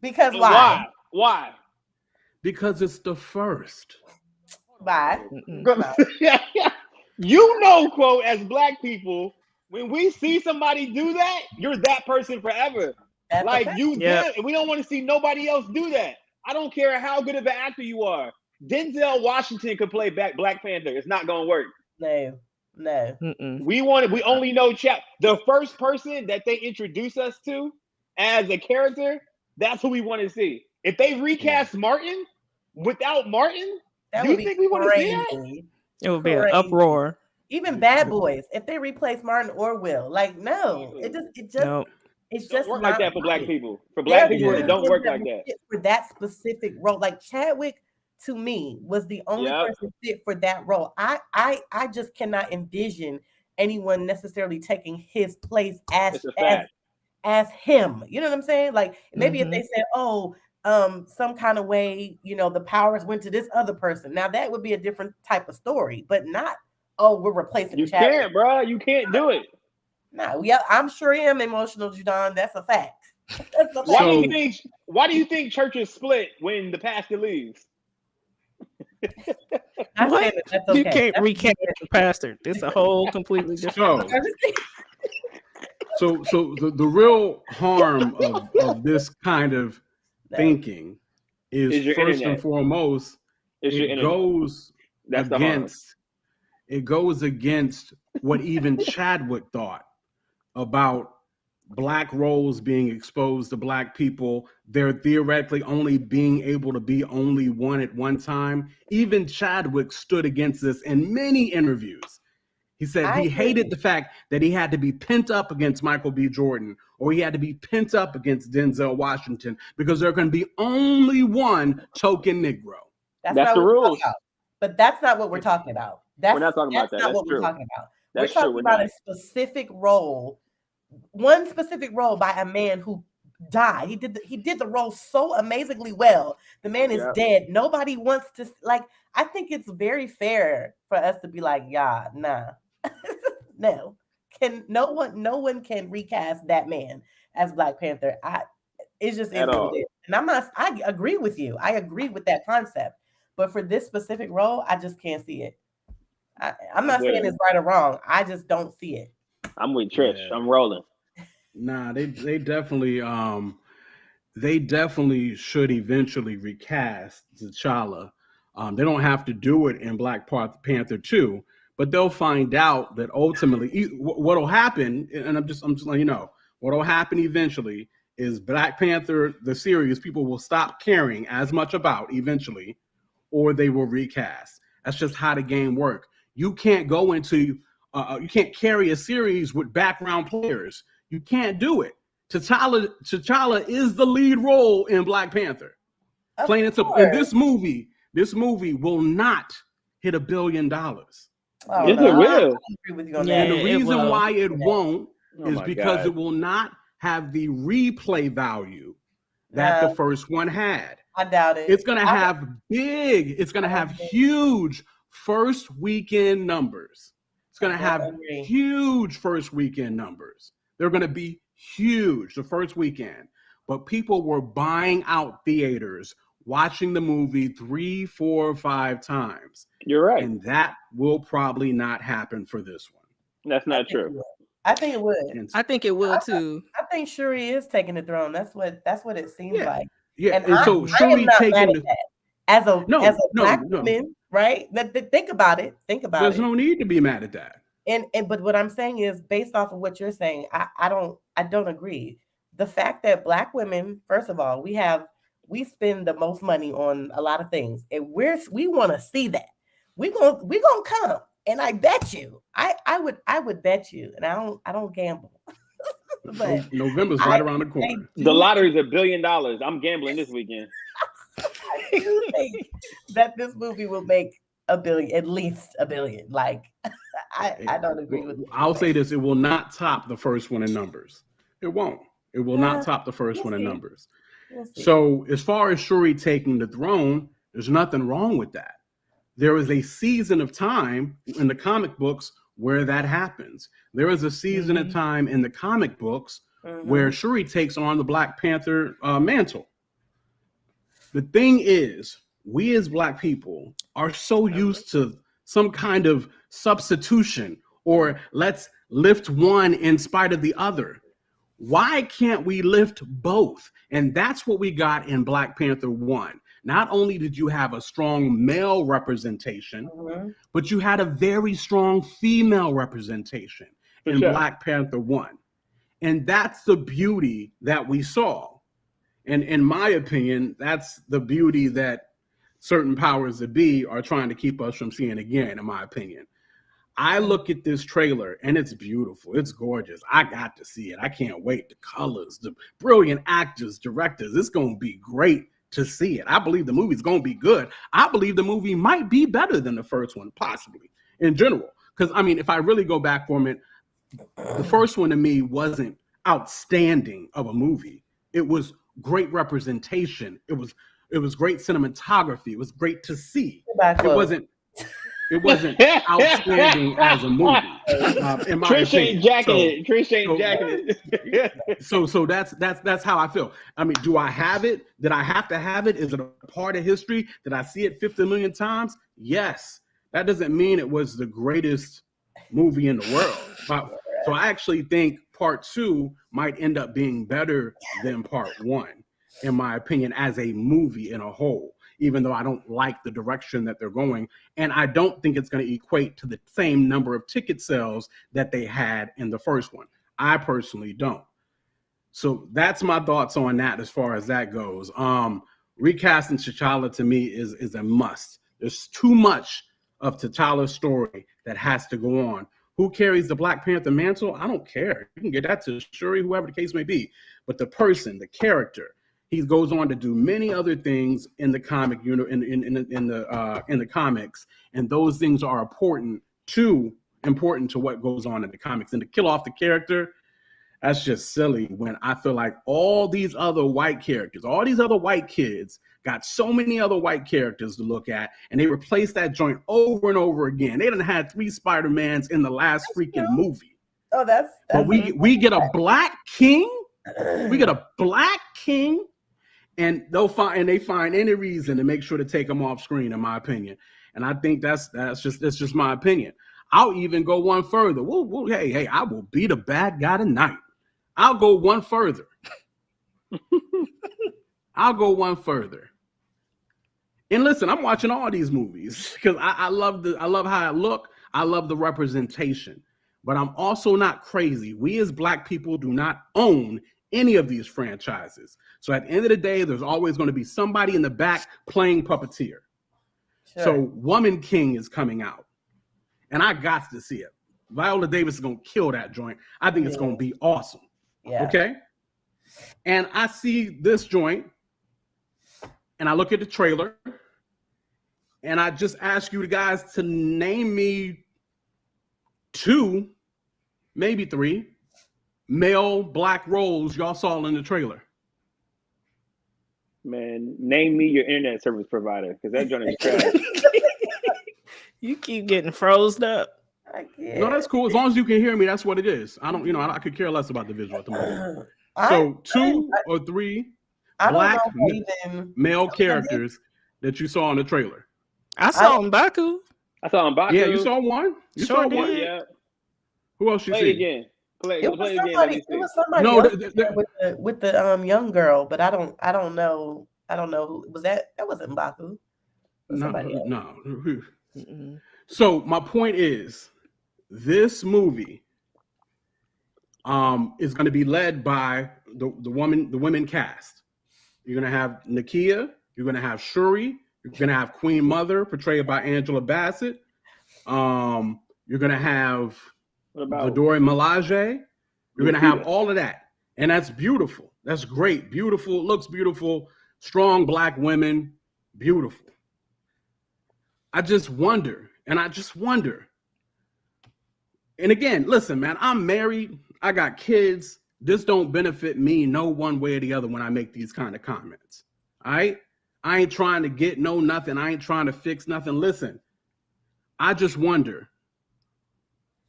Because why? Why? Because it's the first. Why? Quote, as black people, when we see somebody do that, you're that person forever. That's like okay. you did, and we don't want to see nobody else do that. I don't care how good of an actor you are. Denzel Washington could play Black Panther. It's not gonna work. No. We only know the first person that they introduce us to as a character. That's who we want to see. If they recast Martin without Martin, do you think we want to see that? It would be an uproar. Even Bad Boys, if they replace Martin or Will, like no, it's just work like that for black people. For black people, it don't work like that. For that specific role, like Chadwick, to me, was the only person fit for that role. I just cannot envision anyone necessarily taking his place as as him. You know what I'm saying? Like maybe if they said, oh, some kind of way, the powers went to this other person. Now that would be a different type of story, but not, oh, we're replacing You Chadwick. can't, bro. You can't do it. No, yeah, I'm sure I am emotional, Judon. That's a fact. That's a fact. Why do you think churches split when the pastor leaves? What? That's okay. You can't recast the pastor. It's a whole completely different. So the real harm of this kind of thinking is first internet. and foremost, it goes against what even Chadwick thought about Black roles being exposed to Black people. They're theoretically only being able to be only one at one time. Even Chadwick stood against this in many interviews. He said he hated the fact that he had to be pent up against Michael B. Jordan, or he had to be pent up against Denzel Washington, because there can be only one token Negro. That's the rules. But that's not what we're talking about. We're not talking about that. That's not what true. we're talking about. That's we're talking true. about a specific role, one specific role by a man who died. He did the role so amazingly well. The man is dead. Nobody wants to, like, I think it's very fair for us to be like, yeah, nah. No. No one can recast that man as Black Panther. It's just At all. And I agree with you. I agree with that concept. But for this specific role, I just can't see it. I'm not saying it's right or wrong. I just don't see it. I'm with Trish. Yeah. I'm rolling. Nah, they definitely should eventually recast T'Challa. They don't have to do it in Black Panther 2, but they'll find out that ultimately what'll happen, and I'm just letting you know, what'll happen eventually is Black Panther, the series, people will stop caring as much about eventually, or they will recast. That's just how the game works. You can't go into, you can't carry a series with background players. You can't do it. T'Challa is the lead role in Black Panther. Plain and simple. And this movie will not hit $1 billion. Yes, it will. And the reason why it won't is because it will not have the replay value that the first one had. I doubt it. It's gonna have huge first weekend numbers. It's gonna have huge first weekend numbers. They're gonna be huge the first weekend. But people were buying out theaters, watching the movie 3, 4, 5 times. You're right. And that will probably not happen for this one. That's not true. I think it would. I think it will too. I think Shuri is taking the throne. That's what it seems like. Yeah, and so Shuri taking the as a Black woman, right? Think about it. There's no need to be mad at that. But what I'm saying is, based off of what you're saying, I don't agree. The fact that Black women, first of all, we spend the most money on a lot of things, and we want to see that. We gonna come, and I bet you, I would bet you, and I don't gamble. But November's right around the corner. The lottery's $1 billion. I'm gambling this weekend. I do think that this movie will make $1 billion, at least $1 billion. Like, I don't agree with. I'll say this: it will not top the first one in numbers. It won't. It will not top the first one in numbers. So, as far as Shuri taking the throne, there's nothing wrong with that. There is a season of time in the comic books where that happens. There is a season of time in the comic books where Shuri takes on the Black Panther mantle. The thing is, we as Black people are so used to some kind of substitution, or let's lift one in spite of the other. Why can't we lift both? And that's what we got in Black Panther 1. Not only did you have a strong male representation, but you had a very strong female representation in Black Panther 1. And that's the beauty that we saw. And in my opinion, that's the beauty that certain powers that be are trying to keep us from seeing again, in my opinion. I look at this trailer and it's beautiful. It's gorgeous. I got to see it. I can't wait. The colors, the brilliant actors, directors. It's going to be great to see it. I believe the movie's going to be good. I believe the movie might be better than the first one, possibly, in general. Because, I mean, if I really go back from it, the first one to me wasn't outstanding of a movie. It was great representation. It was great cinematography. It was great to see. It wasn't outstanding as a movie. In my Trish opinion. ain't jacking it. Trish ain't jacking it. So that's how I feel. I mean, do I have it? Did I have to have it? Is it a part of history? Did I see it 50 million times? Yes. That doesn't mean it was the greatest movie in the world. So I actually think part 2 might end up being better than part 1, in my opinion, as a movie in a whole, even though I don't like the direction that they're going. And I don't think it's going to equate to the same number of ticket sales that they had in the first one. I personally don't. So that's my thoughts on that as far as that goes. Recasting T'Challa to me is a must. There's too much of T'Challa's story that has to go on. Who carries the Black Panther mantle? I don't care. You can get that to Shuri, whoever the case may be. But the person, the character, he goes on to do many other things in the comic in the comics, and those things are important to what goes on in the comics. And to kill off the character, that's just silly. When I feel like all these other white characters, all these other white kids got so many other white characters to look at, and they replaced that joint over and over again. They done had 3 Spider-Mans in the last freaking movie. Oh, that's but we get a black king. We get a black king, and they find any reason to make sure to take him off screen, in my opinion. And I think that's just my opinion. I'll even go one further. Hey, I will be the bad guy tonight. I'll go one further. And listen, I'm watching all these movies because I love how it look. I love the representation, but I'm also not crazy. We as Black people do not own any of these franchises. So at the end of the day, there's always going to be somebody in the back playing puppeteer. Sure. So Woman King is coming out, and I got to see it. Viola Davis is going to kill that joint. I think it's going to be awesome. Yeah. Okay. And I see this joint, and I look at the trailer, and I just ask you guys to name me 2, maybe 3 male Black roles y'all saw in the trailer. Man, name me your internet service provider, because that joint is trash. You keep getting frozen up. No, that's cool. As long as you can hear me, that's what it is. I could care less about the visual at the moment. So 2 or 3 Black male characters that you saw in the trailer. I saw M'Baku. Yeah, you saw one? You saw one? Yeah. Who else you see? Play again. Play again. It was somebody with the young girl, but I don't know who was that. That wasn't M'Baku. No. So my point is, this movie is going to be led by the women cast. You're going to have Nakia. You're going to have Shuri. You're going to have Queen Mother, portrayed by Angela Bassett. You're going to have Dora Milaje. You're going to have all of that. And that's beautiful. That's great. Beautiful. Looks beautiful. Strong Black women. Beautiful. I just wonder. And again, listen, man, I'm married. I got kids. This don't benefit me no one way or the other when I make these kind of comments. All right? I ain't trying to get nothing. I ain't trying to fix nothing. Listen, I just wonder.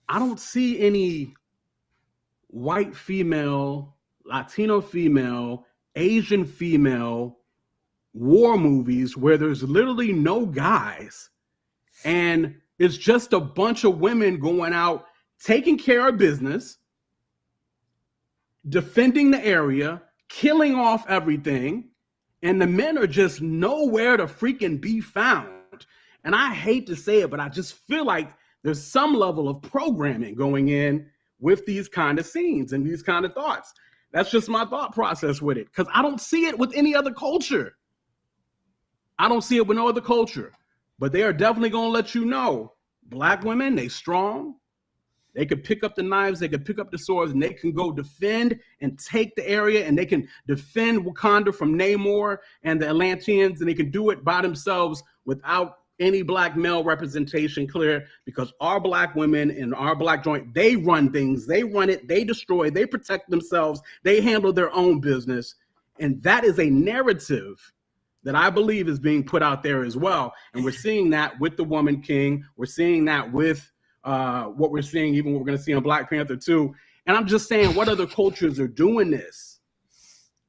I don't see any white female, Latino female, Asian female war movies where there's literally no guys and it's just a bunch of women going out, taking care of business, defending the area, killing off everything, and the men are just nowhere to freaking be found. And I hate to say it, but I just feel like there's some level of programming going in with these kind of scenes and these kind of thoughts. That's just my thought process with it, because I don't see it with any other culture. I don't see it with no other culture. But they are definitely going to let you know, Black women, they strong. They could pick up the knives, they could pick up the swords, and they can go defend and take the area, and they can defend Wakanda from Namor and the Atlanteans, and they can do it by themselves without any black male representation clear, because our black women and our black joint, they run things, they run it, they destroy, they protect themselves, they handle their own business. And that is a narrative that I believe is being put out there as well. And we're seeing that with the Woman King. We're seeing that with what we're seeing, even what we're going to see on Black Panther 2. And I'm just saying, what other cultures are doing this?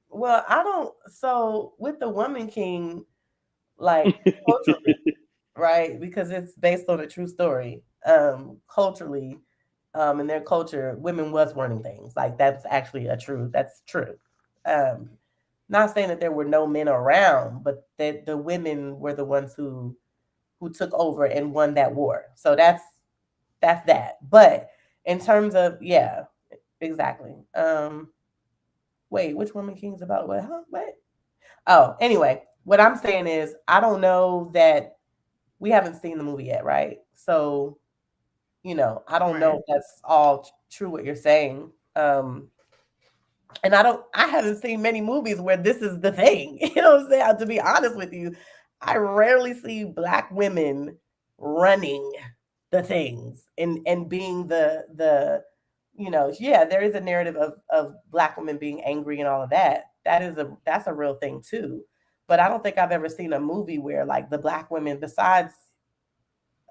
Well, I don't. So with the Woman King, like culturally, right? Because it's based on a true story. Culturally, in their culture, women was running things. Like that's actually that's true. Not saying that there were no men around, but that the women were the ones who took over and won that war. So that's that. But in terms of exactly. Wait, which Woman King's about what? Huh? What? Oh, anyway, what I'm saying is I don't know that we haven't seen the movie yet, right? So, I don't know if that's all true what you're saying. And I haven't seen many movies where this is the thing. You know what I'm saying? To be honest with you, I rarely see black women running the things and being the there is a narrative of black women being angry and all of that. That's a real thing too. But I don't think I've ever seen a movie where like the black women, besides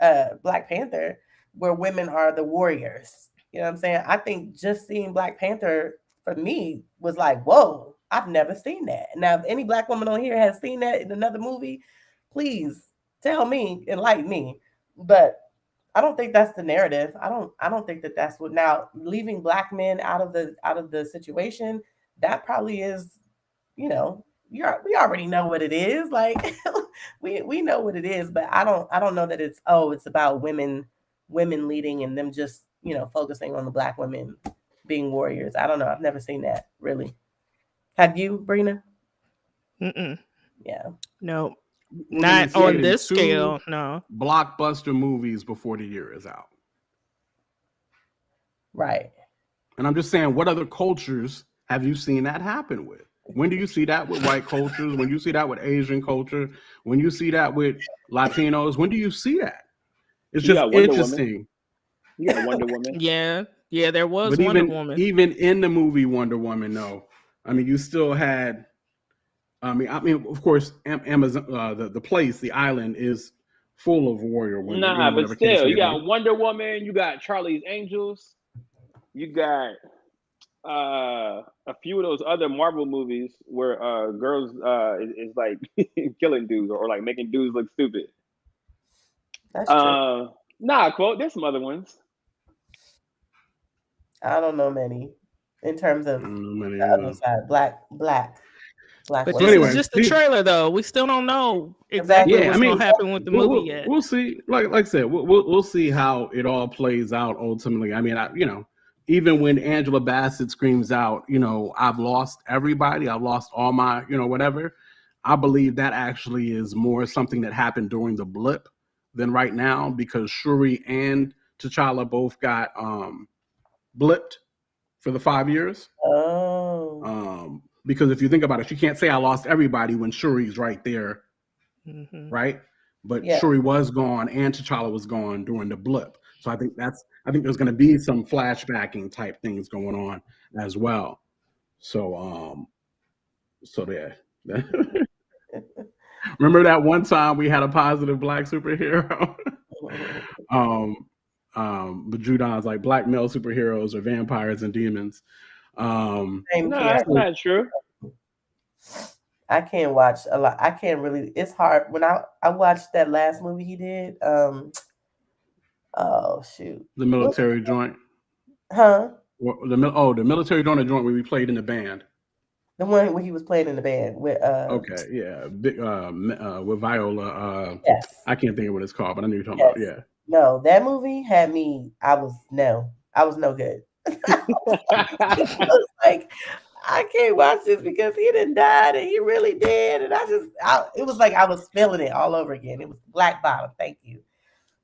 Black Panther, where women are the warriors. You know what I'm saying? I think just seeing Black Panther for me was like, whoa, I've never seen that. Now, if any black woman on here has seen that in another movie, please tell me, enlighten me. But I don't think that's the narrative. I don't think that that's what. Now, leaving black men out of the situation, that probably is, we already know what it is. Like we know what it is, but I don't know that it's about women leading and them just, focusing on the black women being warriors. I don't know. I've never seen that, really. Have you, Brina? Mm-mm. Yeah. No. Not on this scale, no. Blockbuster movies before the year is out. Right. And I'm just saying, what other cultures have you seen that happen with? When do you see that with white cultures? When you see that with Asian culture? When you see that with Latinos? When do you see that? It's just interesting. You got Wonder Woman. Yeah, there was Wonder Woman. Even in the movie Wonder Woman, though, I mean, you still had. I mean, of course, Amazon, the place, the island, is full of warrior women. Nah, but still, you got Wonder Woman, you got Charlie's Angels, you got a few of those other Marvel movies where girls is like killing dudes or like making dudes look stupid. That's true. Nah, quote. There's some other ones. I don't know many in terms of the other side, black. But this is just the trailer, though. We still don't know exactly what's going to happen with the movie yet. We'll see. Like I said, we'll see how it all plays out ultimately. I mean, even when Angela Bassett screams out, I've lost everybody, I've lost all my, whatever. I believe that actually is more something that happened during the blip than right now, because Shuri and T'Challa both got blipped for the 5 years. Oh. Because if you think about it, she can't say I lost everybody when Shuri's right there, right? But Shuri was gone and T'Challa was gone during the blip. So I think there's going to be some flashbacking type things going on as well. So there. Remember that one time we had a positive black superhero? But Judon's like black male superheroes are vampires and demons. No, that's not true. I can't watch a lot. I can't really. It's hard when I watched that last movie he did. Oh shoot, the military joint. Huh? The military joint where we played in the band. The one where he was playing in the band with. Okay, yeah, with Viola. Yes. I can't think of what it's called, but I know you're talking about. Yeah. No, that movie had me. I was no good. I was like, I can't watch this because he didn't die and he really did, and it was like I was feeling it all over again. It was Black Bottom. Thank you.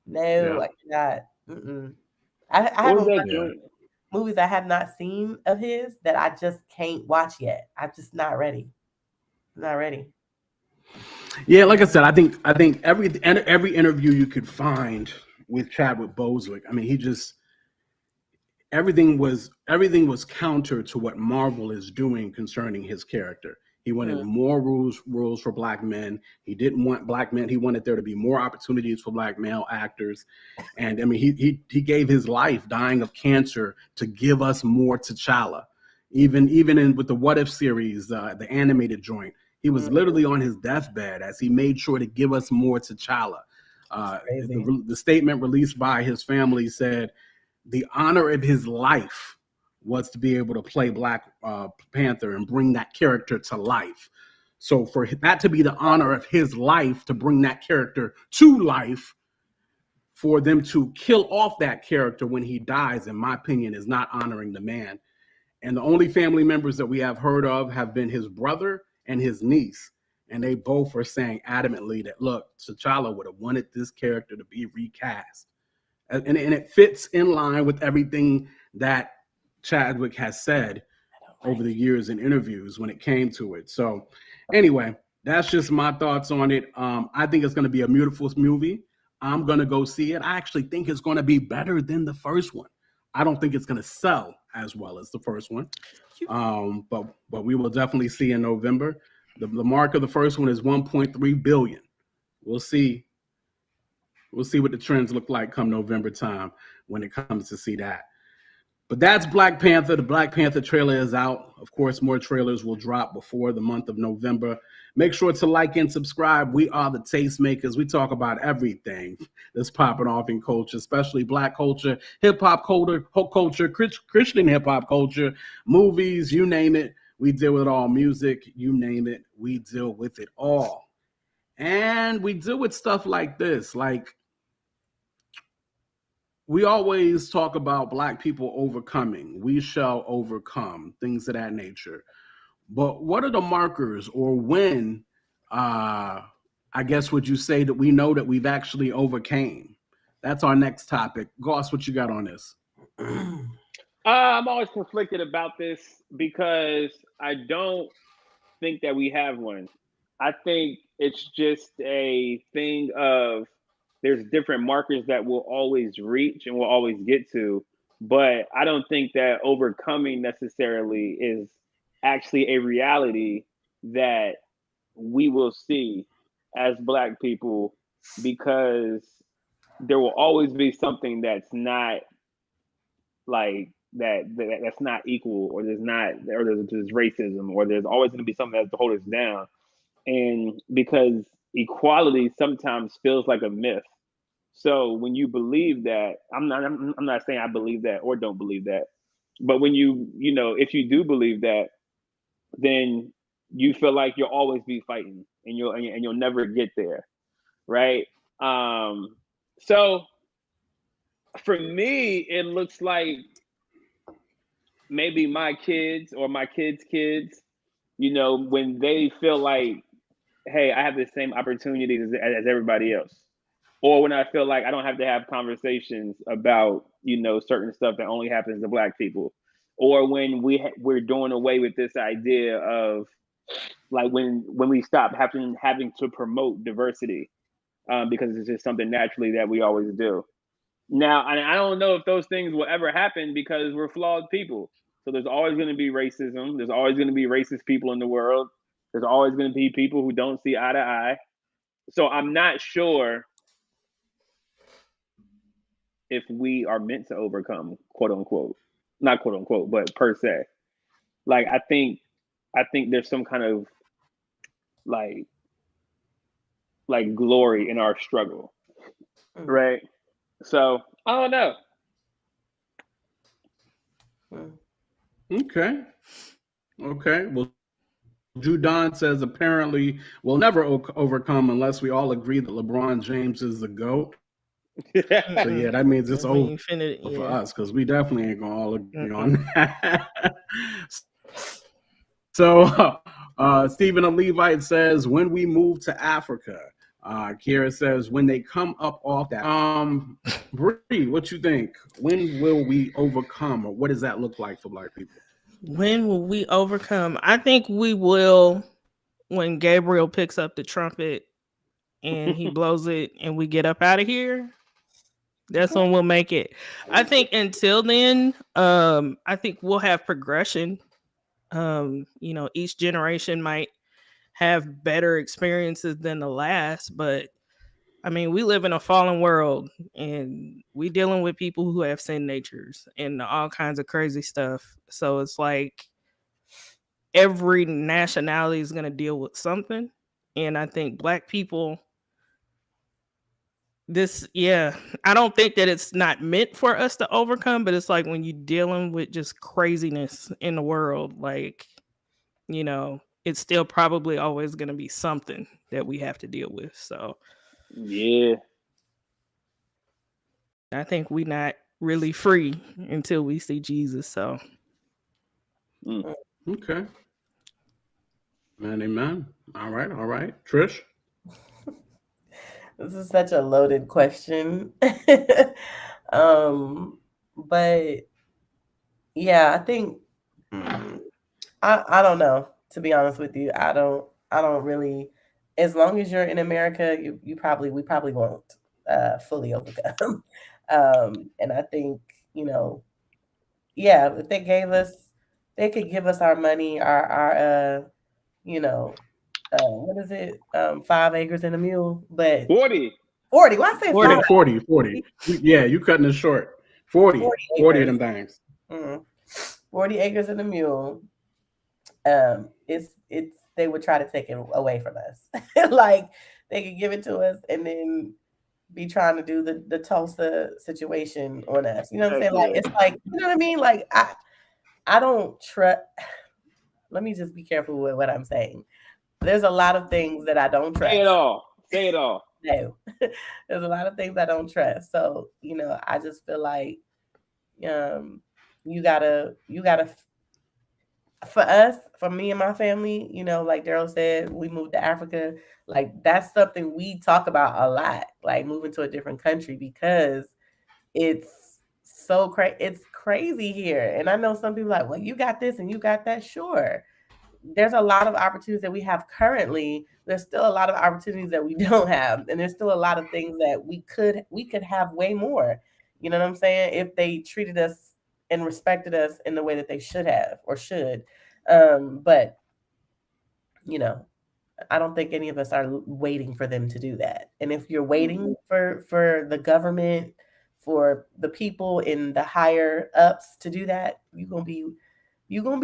No, I cannot. I haven't watched movies I have not seen of his that I just can't watch yet. I'm just not ready. I'm not ready. Yeah, like I said, I think every interview you could find with Chadwick Boseman, I mean, he just everything was counter to what Marvel is doing concerning his character. He wanted more rules for black men. He didn't want black men. He wanted there to be more opportunities for black male actors. And I mean, he gave his life dying of cancer to give us more T'Challa. Even with the What If series, the animated joint, he was literally on his deathbed as he made sure to give us more T'Challa. The statement released by his family said, the honor of his life was to be able to play Black Panther and bring that character to life. So for that to be the honor of his life, to bring that character to life, for them to kill off that character when he dies, in my opinion, is not honoring the man. And the only family members that we have heard of have been his brother and his niece. And they both are saying adamantly that, look, T'Challa would have wanted this character to be recast. And it fits in line with everything that Chadwick has said over the years in interviews when it came to it. So anyway, that's just my thoughts on it. I think it's going to be a beautiful movie. I'm going to go see it. I actually think it's going to be better than the first one. I don't think it's going to sell as well as the first one. But we will definitely see in November. The mark of the first one is 1.3 billion. We'll see. We'll see what the trends look like come November time when it comes to see that. But that's Black Panther. The Black Panther trailer is out. Of course, more trailers will drop before the month of November. Make sure to like and subscribe. We are the Tastemakers. We talk about everything that's popping off in culture, especially Black culture, hip-hop culture, Christian hip-hop culture, movies, you name it. We deal with it all. Music, you name it. We deal with it all. And we deal with stuff like this, like we always talk about Black people overcoming. We shall overcome, things of that nature. But what are the markers, or when, I guess, would you say that we know that we've actually overcame? That's our next topic. Goss, what you got on this? I'm always conflicted about this because I don't think that we have one. I think it's just a thing of there's different markers that we'll always reach and we'll always get to, but I don't think that overcoming necessarily is actually a reality that we will see as Black people, because there will always be something that's not like that's not equal, or there's racism, or there's always going to be something that's to hold us down. And because equality sometimes feels like a myth. So when you believe that, I'm not saying I believe that or don't believe that, but when if you do believe that, then you feel like you'll always be fighting and you'll never get there, right? So for me, it looks like maybe my kids or my kids' kids, when they feel like, hey, I have the same opportunities as everybody else. Or when I feel like I don't have to have conversations about, certain stuff that only happens to Black people. Or when we're doing away with this idea of like when we stop having to promote diversity, because it's just something naturally that we always do. Now, I don't know if those things will ever happen because we're flawed people. So there's always going to be racism. There's always going to be racist people in the world. There's always going to be people who don't see eye to eye. So I'm not sure if we are meant to overcome, quote unquote, not quote unquote, but per se. Like, I think there's some kind of like glory in our struggle, right? So I don't know. Okay. Well, Judon says apparently we'll never overcome unless we all agree that LeBron James is the GOAT. So yeah, that means it's over for us, because we definitely ain't gonna all agree on that. So Stephen a Levite says, when we move to Africa. Kira says, when they come up off that. Bree, what you think? When will we overcome, or what does that look like for Black people? When will we overcome? I think we will when Gabriel picks up the trumpet and he blows it and we get up out of here, that's when we'll make it. I think until then, I think we'll have progression. Each generation might have better experiences than the last, but I mean, we live in a fallen world and we dealing with people who have sin natures and all kinds of crazy stuff. So it's like every nationality is going to deal with something. And I think Black people, I don't think that it's not meant for us to overcome, but it's like when you're dealing with just craziness in the world, like, it's still probably always going to be something that we have to deal with. So, yeah. I think we're not really free until we see Jesus. So, okay, man, amen. All right, Trish. This is such a loaded question, but yeah, I think I don't know. To be honest with you, I don't really. As long as you're in America, we probably won't fully overcome. And I think, if they could give us our money, our what is it? 5 acres and a mule, but 40. Why I say 40. Yeah, you cutting it short. 40 of them things. 40 acres and a mule. It's they would try to take it away from us. Like they could give it to us and then be trying to do the Tulsa situation on us. You know what I'm saying? Like it's like, you know what I mean? Like I don't trust. Let me just be careful with what I'm saying. There's a lot of things that I don't trust. Say it all. No. There's a lot of things I don't trust. So, I just feel like you gotta for me and my family, like Daryl said, we moved to Africa. Like that's something we talk about a lot, like moving to a different country because it's so it's crazy here. And I know some people are like, well, you got this and you got that. Sure. There's a lot of opportunities that we have currently. There's still a lot of opportunities that we don't have. And there's still a lot of things that we could have way more. You know what I'm saying? If they treated us and respected us in the way that they should have or should. But, I don't think any of us are waiting for them to do that. And if you're waiting for the government, for the people in the higher ups to do that, you're gonna be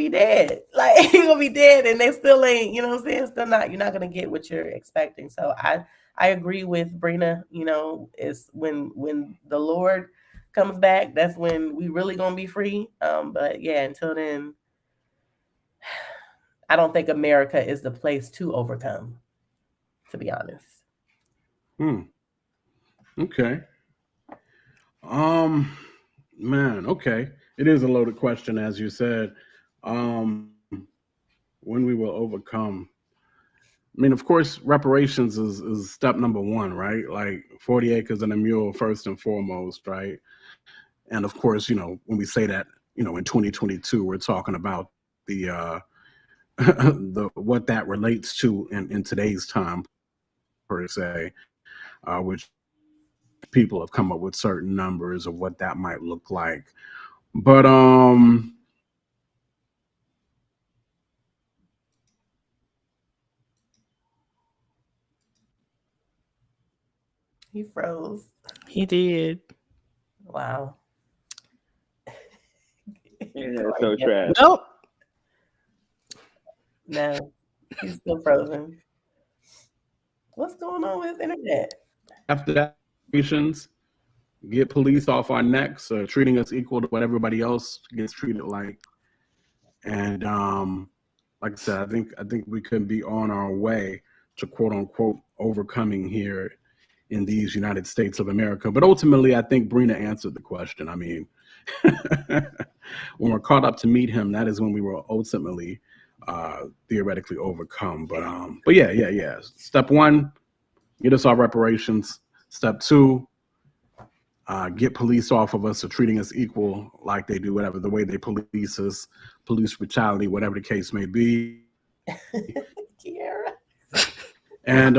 dead. Like you're gonna be dead, and they still ain't. You know what I'm saying? Still not. You're not gonna get what you're expecting. So I agree with Brina. It's when the Lord comes back, that's when we really gonna be free. But yeah, until then, I don't think America is the place to overcome. To be honest. Okay. Man, okay. It is a loaded question, as you said. When we will overcome. I mean, of course, reparations is step number one, right? Like 40 acres and a mule, first and foremost, right? And of course, when we say that, in 2022, we're talking about the what that relates to in today's time, per se, which people have come up with certain numbers of what that might look like. But He froze. He did. Wow. Yeah, so trash. Nope. No, he's still frozen. What's going on with internet? After that, get police off our necks, treating us equal to what everybody else gets treated like. And like I said, I think we could be on our way to quote unquote overcoming here in these United States of America. But ultimately, I think Brina answered the question. I mean, when we're caught up to meet him, that is when we will ultimately theoretically overcome. But yeah. Step one, get us our reparations. Step two, get police off of us or treating us equal like they do, whatever, the way they police us, police brutality, whatever the case may be. Kiara. And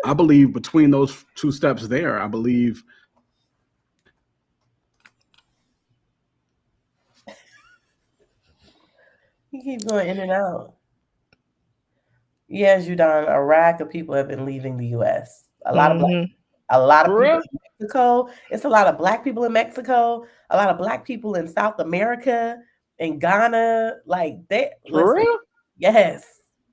I believe between those two steps there, I believe He keeps going in and out. Yes, Judon, a rack of people have been leaving the U.S. A lot of people in Mexico. It's a lot of black people in Mexico. A lot of black people in South America, in Ghana. Like they listen. real? Yes,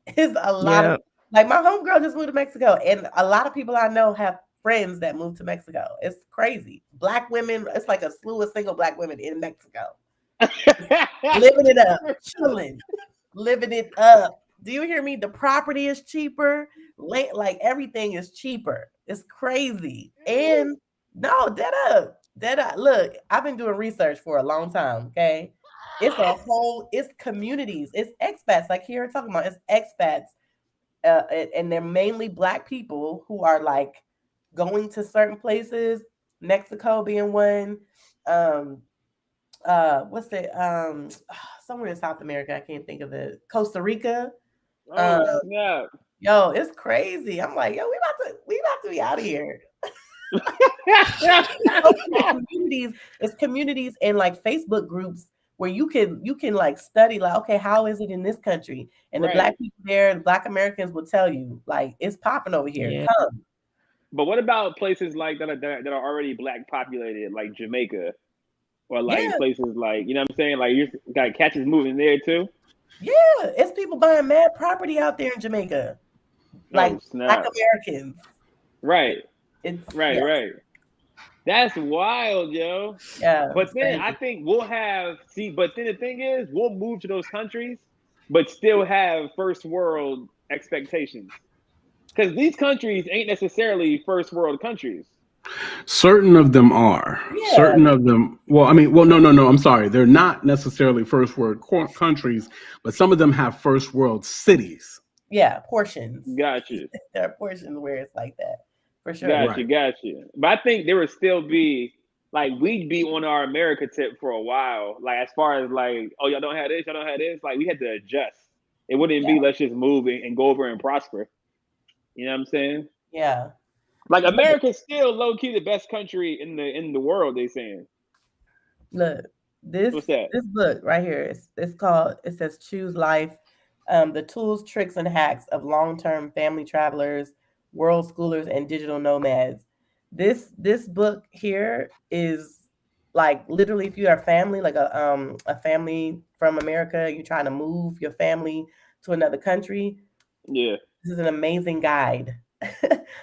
it's a lot of like my homegirl just moved to Mexico, and a lot of people I know have friends that moved to Mexico. It's crazy. Black women. It's like a slew of single black women in Mexico, living it up, chilling, living it up. Do you hear me? The property is cheaper. Like everything is cheaper. It's crazy. And no, dead up. Look, I've been doing research for a long time. Okay. It's communities, it's expats, like here we're talking about, it's expats. And they're mainly black people who are like going to certain places, Mexico being one. What's it? Somewhere in South America, I can't think of it. Costa Rica. Yeah. Yo, it's crazy. I'm like, yo, we about to be out of here. It's communities and like Facebook groups where you can like study like, okay, how is it in this country? And the black people there, the black Americans will tell you like it's popping over here. Yeah. Come. But what about places like that are already black populated, like Jamaica, or like places like, you know what I'm saying, like you got catches moving there too? Yeah, it's people buying mad property out there in Jamaica, like black Americans. Right. It's right. That's wild, yo. Yeah. But then I think we'll have but then the thing is, we'll move to those countries, but still have first world expectations. Because these countries ain't necessarily first world countries. certain of them are. Yeah. Certain of them. No. I'm sorry. They're not necessarily first world countries, but some of them have first world cities. Yeah, portions. Got you. There are portions where it's like that. For sure. Got you. But I think there would still be, like, we'd be on our America tip for a while. Like, as far as, like, oh, y'all don't have this, Like, we had to adjust. It wouldn't be, let's just move and go over and prosper. You know what I'm saying? Yeah. Like, America's still low-key the best country in the world, they saying. Look, this book right here, it says Choose Life, the tools, tricks, and hacks of long-term family travelers, world schoolers, and digital nomads. This book here is like literally if you are a family, like a family from America, you're trying to move your family to another country. Yeah. This is an amazing guide.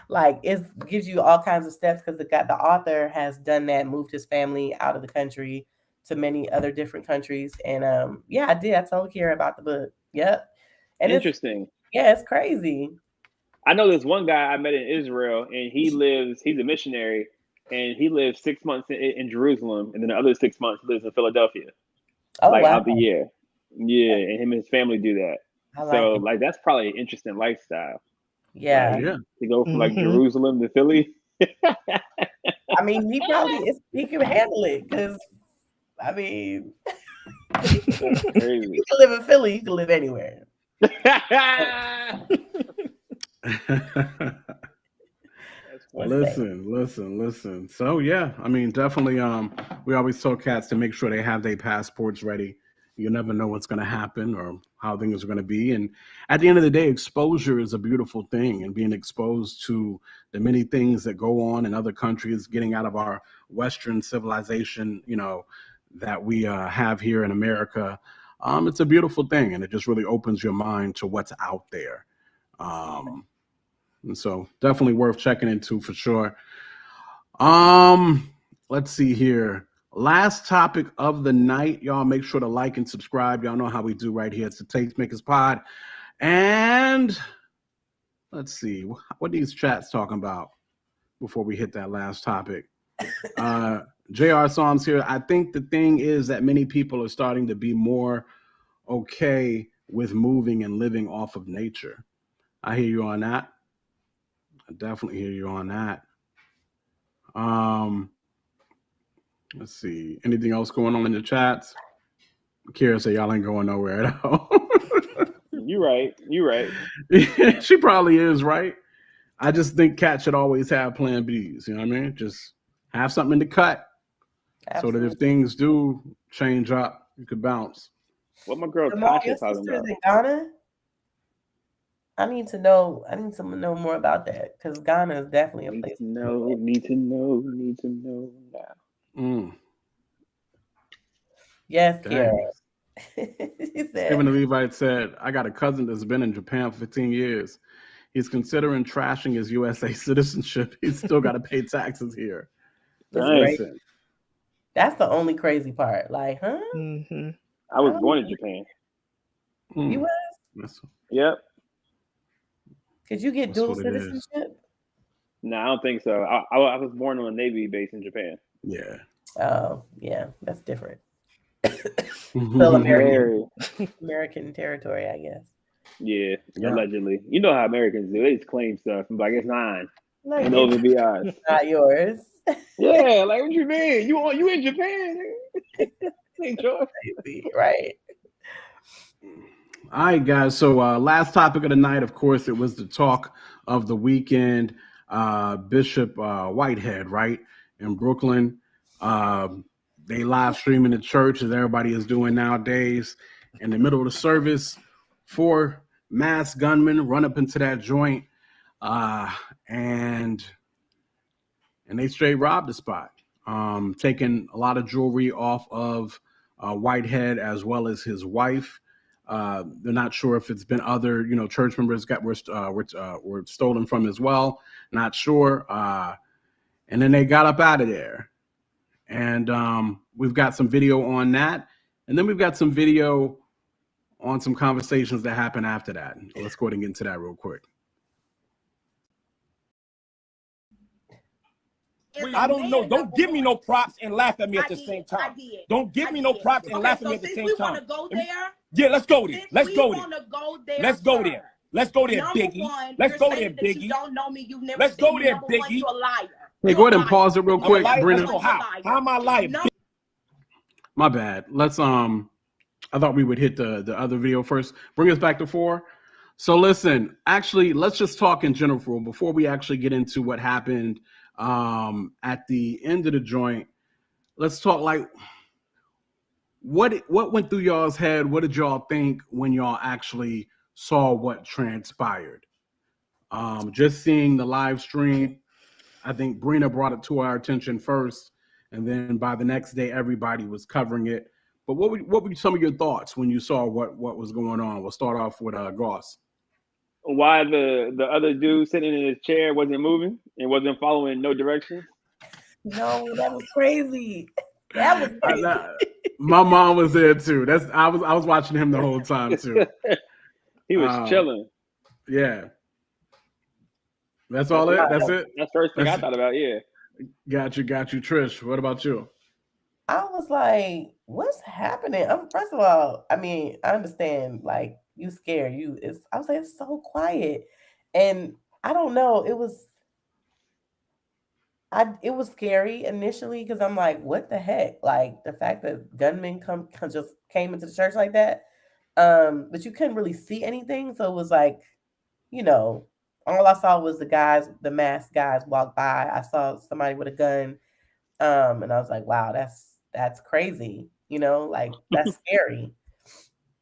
Like it gives you all kinds of steps because the author has done that, moved his family out of the country to many other different countries. And I did. I told Kira about the book. Yep. And interesting. It's crazy. I know this one guy I met in Israel, and he's a missionary, and he lives 6 months in Jerusalem, and then the other 6 months lives in Philadelphia. Out the year. Yeah, and him and his family do that. So that's probably an interesting lifestyle. Yeah. To go from like Jerusalem to Philly. I mean, he can handle it because I mean you can live in Philly, you can live anywhere. Listen. So I mean, definitely we always tell cats to make sure they have their passports ready. You never know what's going to happen or how things are going to be. And at the end of the day, exposure is a beautiful thing, and being exposed to the many things that go on in other countries, getting out of our Western civilization, that we have here in America. It's a beautiful thing, and it just really opens your mind to what's out there. And so definitely worth checking into for sure. Let's see here. Last topic of the night. Y'all make sure to like and subscribe. Y'all know how we do right here. It's the Tastemakers Pod. And let's see what these chats talking about before we hit that last topic. JR Psalms here. I think the thing is that many people are starting to be more okay with moving and living off of nature. I hear you on that. I definitely hear you on that. Let's see. Anything else going on in the chats? Kira said y'all ain't going nowhere at all. You right. She probably is, right? I just think cats should always have plan Bs. You know what I mean? Just have something to cut Absolutely. so that if things do change up, you could bounce. What my girl Jamal, Tasha your talking sister is about? in Ghana. I need to know more about that because Ghana is definitely a place. Need to know now. Yes, Dang. Kiara. Stephen the Levite said, I got a cousin that's been in Japan for 15 years. He's considering trashing his USA citizenship. He's still got to pay taxes here. That's That's the only crazy part. Like, huh? Mm-hmm. I was born in Japan. You was? Yep. Could you get dual citizenship? No, I don't think so. I was born on a Navy base in Japan. Yeah. Oh, yeah, that's different. Still American territory, I guess. Yeah, allegedly. You know how Americans do. They just claim stuff. Like it's mine. Like, and those will be ours. It's not yours. Yeah, like what you mean? You in Japan? Ain't yours. Right. All right, guys. So last topic of the night, of course, it was the talk of the weekend. Bishop Whitehead, right, in Brooklyn. They live streaming the church as everybody is doing nowadays. In the middle of the service, 4 masked gunmen run up into that joint and they straight robbed the spot, taking a lot of jewelry off of Whitehead as well as his wife. They're not sure if it's been other, church members were stolen from as well. Not sure. And then they got up out of there. And we've got some video on that. And then we've got some video on some conversations that happened after that. Let's go ahead and get into that real quick. I don't know. Don't give me no props and laugh at me at the same time. Don't give me no props and laugh at me at the same time. Want to go there? Yeah, let's go there. Let's go there. Let's go there. Let's go there, Biggie. Let's go there, Biggie. You don't know me. You've never Let's go there, Biggie. You're a liar. Hey, go ahead and pause it real quick, Brennan. How am I lying? No. My bad. Let's I thought we would hit the other video first. Bring us back to 4. So listen, actually, let's just talk in general before we actually get into what happened at the end of the joint. Let's talk like what went through y'all's head. What did y'all think when y'all actually saw what transpired? Just seeing the live stream, I think Brina brought it to our attention first, and then by the next day, everybody was covering it. But what were some of your thoughts when you saw what was going on? We'll start off with Goss. Why the other dude sitting in his chair wasn't moving and wasn't following no directions? No, that was crazy. That was crazy. My mom was there too. I was watching him the whole time too. He was chilling. Yeah. That's all it? That's it? That's the first thing I thought about, yeah. Got you. Trish, what about you? I was like, what's happening? First of all, I mean, I understand, like, you scared. I was like, it's so quiet. And I don't know, it was scary initially because I'm like, what the heck? Like, the fact that gunmen just came into the church like that. But you couldn't really see anything. So it was like, all I saw was the masked guys walk by. I saw somebody with a gun. And I was like, wow, that's crazy. Like that's scary.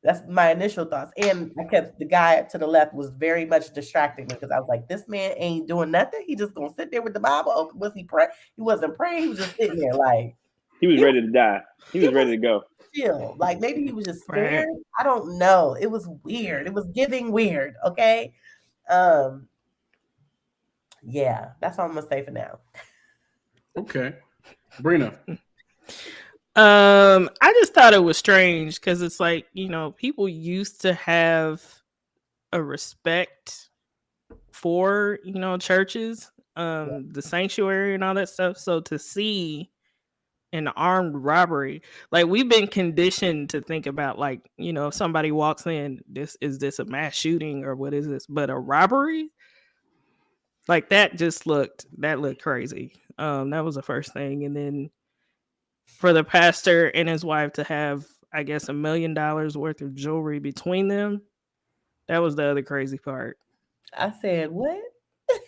That's my initial thoughts. And the guy to the left was very much distracting me because I was like, this man ain't doing nothing. He just gonna sit there with the Bible open. Was he praying? He wasn't praying. He was just sitting there like. He was ready to die. He was ready to go. Chill. Like maybe he was just scared. I don't know. It was weird. It was giving weird. Okay. Yeah, that's all I'm gonna say for now. Okay. Brina. I just thought it was strange because it's like, people used to have a respect for, churches, the sanctuary and all that stuff. So to see an armed robbery, like we've been conditioned to think about like, if somebody walks in, is this a mass shooting or what is this? But a robbery? Like that looked crazy. That was the first thing. And then for the pastor and his wife to have, I guess, $1 million worth of jewelry between them, that was the other crazy part. I said, what?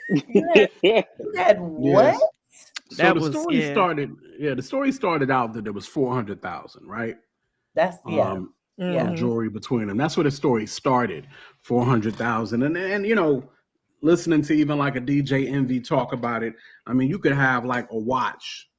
You had what? Yes. So That the was story yeah. started. Yeah, the story started out that there was 400,000, right? That's yeah. Of jewelry between them. That's where the story started. 400,000, and you know, listening to even like a DJ Envy talk about it. I mean, you could have like a watch.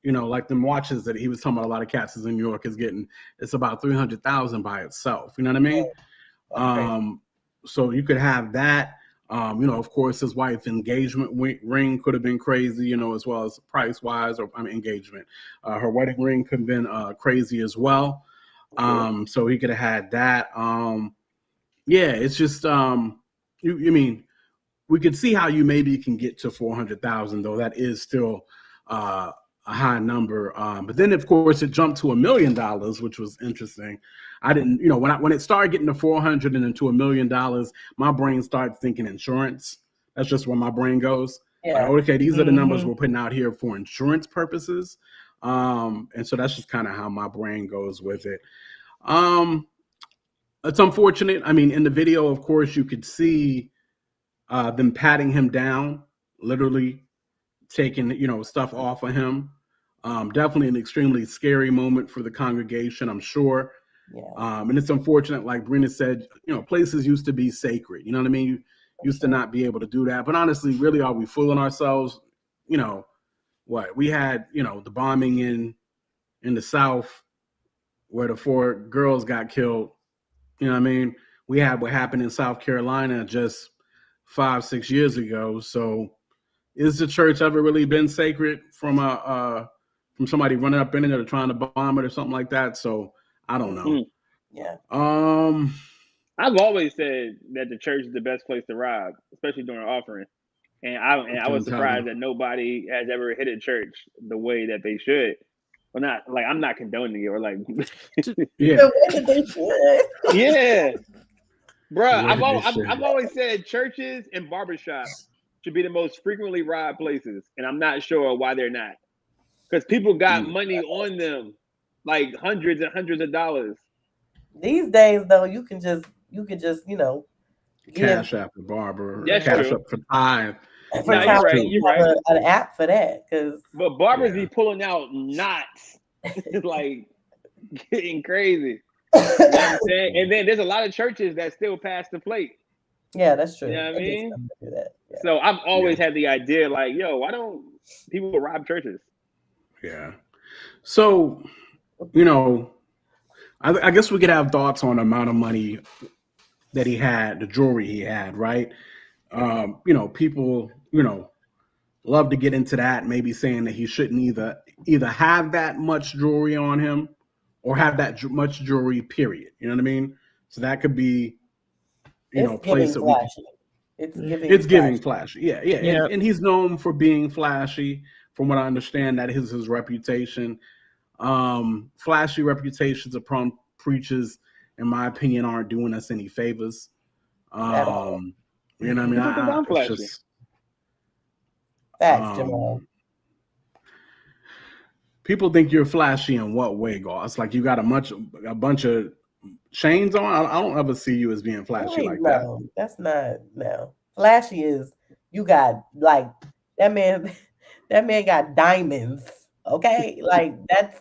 You know, like them watches that he was talking about. A lot of cats in New York is getting. It's about 300,000 by itself. You know what I mean? So you could have that. You know, of course, his wife's engagement ring could have been crazy, you know, as well as price wise, or engagement. Her wedding ring could have been crazy as well. So he could have had that. Yeah, it's just you mean we could see how you maybe can get to 400,000, though that is still a high number. But then of course it jumped to $1 million, which was interesting. I didn't, you know, when it started getting to 400 and then to $1 million, my brain started thinking insurance. That's just where my brain goes. Yeah. Like, okay, these are the numbers we're putting out here for insurance purposes. And so that's just kind of how my brain goes with it. It's unfortunate. I mean, in the video, of course, you could see them patting him down, literally taking, you know, stuff off of him. Definitely an extremely scary moment for the congregation, I'm sure. Yeah. And it's unfortunate, like Brina said, you know, places used to be sacred. You know what I mean? You used to not be able to do that. But honestly, really, are we fooling ourselves? You know, what? We had, you know, the bombing in the South where the 4 girls got killed. You know what I mean? We had what happened in South Carolina just 5-6 years ago. So is the church ever really been sacred from somebody running up in it or trying to bomb it or something like that? So I don't know. Yeah. I've always said that the church is the best place to rob, especially during offering. And I was surprised that nobody has ever hit a church the way that they should. Well, not like I'm not condoning it or like yeah. The way that they should. Yeah. Bruh, I've always said churches and barbershops should be the most frequently robbed places, and I'm not sure why they're not. Because people got money on them, like hundreds and hundreds of dollars. These days, though, you can just, you know, cash app for barber, That's cash true. up for time. No, you're right. You're right. An app for that, but barbers be pulling out knots. It's like getting crazy. You know what I'm saying? And then there's a lot of churches that still pass the plate. Yeah, that's true. You know what I mean? Do that. Yeah. So I've always had the idea, like, yo, why don't people rob churches? Yeah. So, you know, I guess we could have thoughts on the amount of money that he had, the jewelry he had, right? You know, people, you know, love to get into that, maybe saying that he shouldn't either have that much jewelry on him or have that much jewelry, period. You know what I mean? So that could be, you know, a place that it's giving flashy. Yeah. Yep. And he's known for being flashy. From what I understand, that is his reputation. Flashy reputations upon preachers, in my opinion, aren't doing us any favors. You know what I mean? It's just facts, Jamal. People think you're flashy in what way, Gaw? It's like you got a bunch of chains on. I don't ever see you as being flashy like that. No, that's not. No, flashy is you got like that man. That man got diamonds. Okay, like that's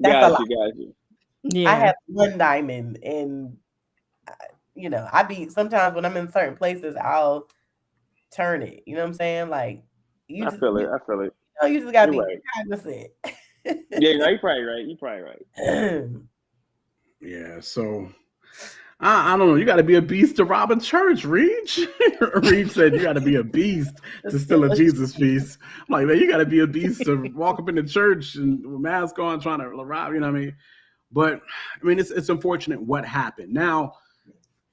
a lot. Got you. Yeah. I have one diamond, and you know, sometimes when I'm in certain places, I'll turn it. You know what I'm saying? Like I feel it. You know, you just gotta be cognizant. Yeah, you're probably right. Yeah, so I don't know. You got to be a beast to rob a church, Reach. Reach said you got to be a beast to steal a Jesus piece. I'm like, man, you got to be a beast to walk up in the church and with mask on trying to rob, you know what I mean? But, I mean, it's unfortunate what happened. Now,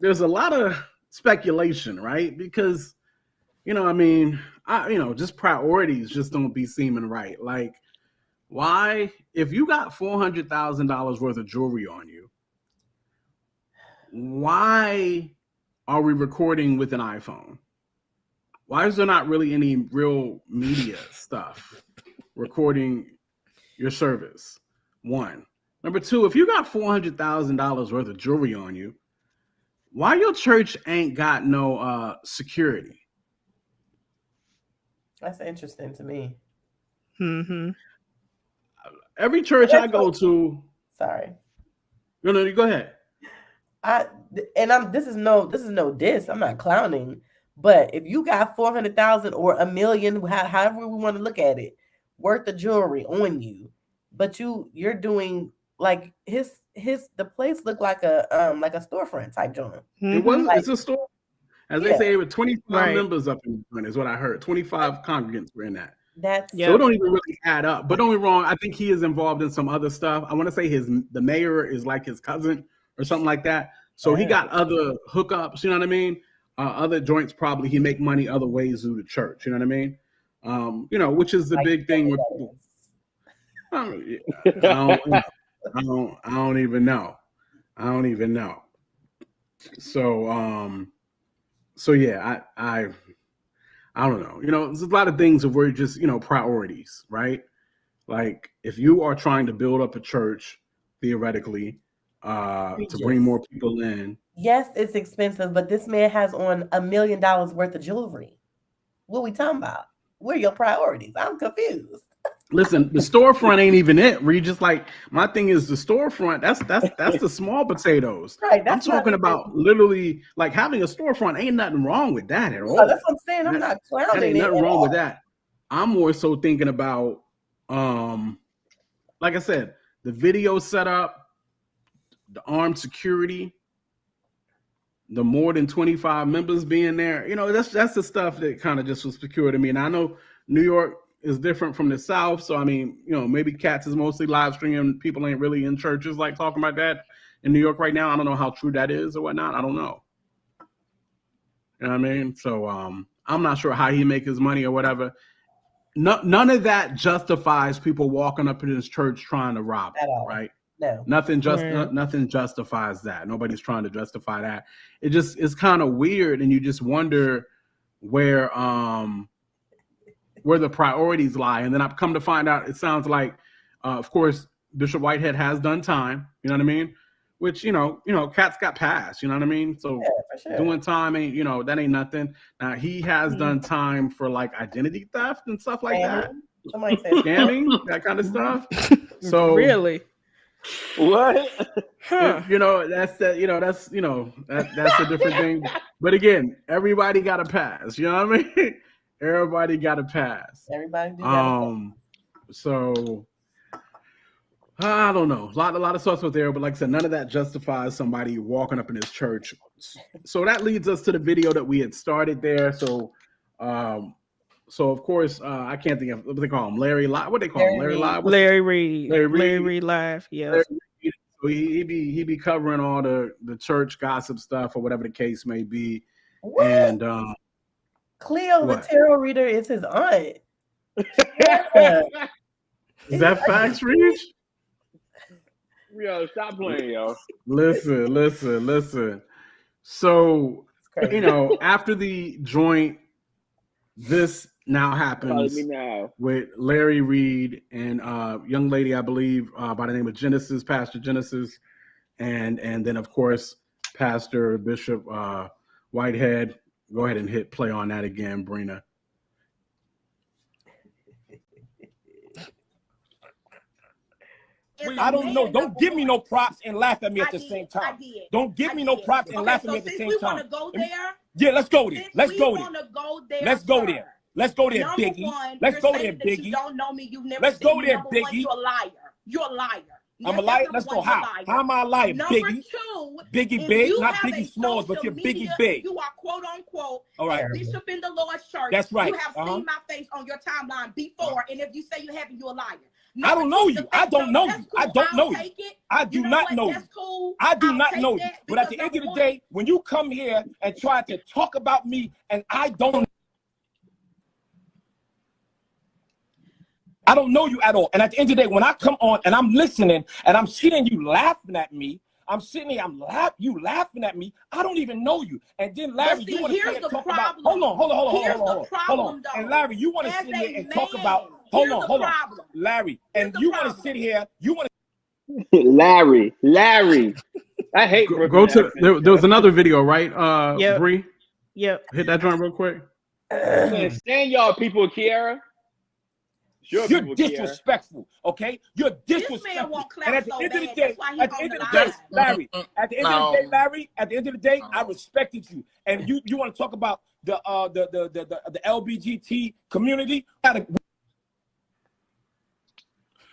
there's a lot of speculation, right? Because, you know, I mean, just priorities just don't be seeming right. Like, why, if you got $400,000 worth of jewelry on you, why are we recording with an iPhone? Why is there not really any real media stuff recording your service? One. Number two, if you got $400,000 worth of jewelry on you, why your church ain't got no security? That's interesting to me. Mm-hmm. Every church I go to. Sorry. No, you go ahead. This is no diss. I'm not clowning. But if you got 400,000 or $1 million, however we want to look at it, worth of jewelry on you, but you're doing like the place looked like a storefront type joint. It wasn't. Like, it's a store. As they say, with 25 members up in the front is what I heard. 25 congregants were in that. So it don't even really add up. But don't get me wrong, I think he is involved in some other stuff. I want to say the mayor is like his cousin or something like that. So he got other hookups, you know what I mean? Other joints probably he make money other ways through the church, you know what I mean? You know, which is the big thing with people. I don't even know. So yeah, I don't know. You know, there's a lot of things that we're just, you know, priorities, right? Like if you are trying to build up a church, theoretically, to bring more people in. Yes, it's expensive, but this man has on $1 million worth of jewelry. What are we talking about? What are your priorities? I'm confused. Listen, the storefront ain't even it. Just like my thing is the storefront. That's the small potatoes. Right. I'm talking about literally like having a storefront. Ain't nothing wrong with that at all. No, that's what I'm saying. I'm not clowning. That ain't nothing wrong with that. I'm more so thinking about, like I said, the video setup, the armed security, the more than 25 members being there. You know, that's the stuff that kind of just was peculiar to me. And I know New York is different from the South. So, I mean, you know, maybe Cats is mostly live streaming. People ain't really in churches like talking about that in New York right now. I don't know how true that is or whatnot. I don't know. You know what I mean? So I'm not sure how he make his money or whatever. None of that justifies people walking up in his church trying to rob him, right? No. Nothing justifies that. Nobody's trying to justify that. It's kind of weird, and you just wonder where the priorities lie. And then I've come to find out it sounds like, of course, Bishop Whitehead has done time. You know what I mean? Which you know, Cat's got passed. You know what I mean? So doing time ain't, you know, that ain't nothing. Now he has done time for like identity theft and stuff like that. Scamming, that kind of stuff. So really. What? You know, that's a different thing. But again, everybody got a pass. You know what I mean? Everybody got a pass. Everybody do that. So I don't know. A lot of stuff was there, but like I said, none of that justifies somebody walking up in his church. So that leads us to the video that we had started there. So of course, I can't think of what they call him. Larry Live. What they call him? Larry Live. Larry Reed. Larry Reed Live. Yeah. So he be covering all the church gossip stuff or whatever the case may be. What? And Cleo, the tarot reader, is his aunt. Is that facts, Reach? Yo, stop playing, yo. Listen. So, you know, after the joint, this now happens with Larry Reed and young lady, I believe, by the name of Genesis, Pastor Genesis, and then of course Pastor Bishop Whitehead. Go ahead and hit play on that again, Brina. I don't know. Don't give me no props and laugh at me at the same time. Don't give me no props and laugh at me at the same time. Yeah, let's go there. Let's go there, Biggie. Let's go there, Biggie. You don't know me. You've never Let's go there, Biggie. Biggie. You're a liar. You're a liar. I'm a liar. Let's go. How am I a liar, Biggie? Biggie Big, not Biggie Smalls, but you're Biggie Big. You are quote unquote a bishop in the Lord's church. That's right. You have seen my face on your timeline before, and if you say you haven't, you're a liar. I don't know you. I don't know you. I don't know you. I do not know you. I do not know you. But at the end of the day, when you come here and try to talk about me and I don't know you at all. And at the end of the day, when I come on and I'm listening and I'm seeing you laughing at me, I'm sitting here, you laughing at me. I don't even know you. And then Larry, you want to sit here and talk about, hold on. And Larry, you want to sit here and talk about, hold on. Larry, and you want to sit here, Larry. I hate go to there was another video, right? Yep. Bree? Yep. Hit that joint real quick. I can't stand y'all people, Kiara. You're disrespectful, okay? You're disrespectful. This man won't clap And at the so end of the bad. day, That's why he at the on end the of the day, line. Larry, at the end of the day, Larry, at the end of the day, I respected you. And you want to talk about the LBGT community?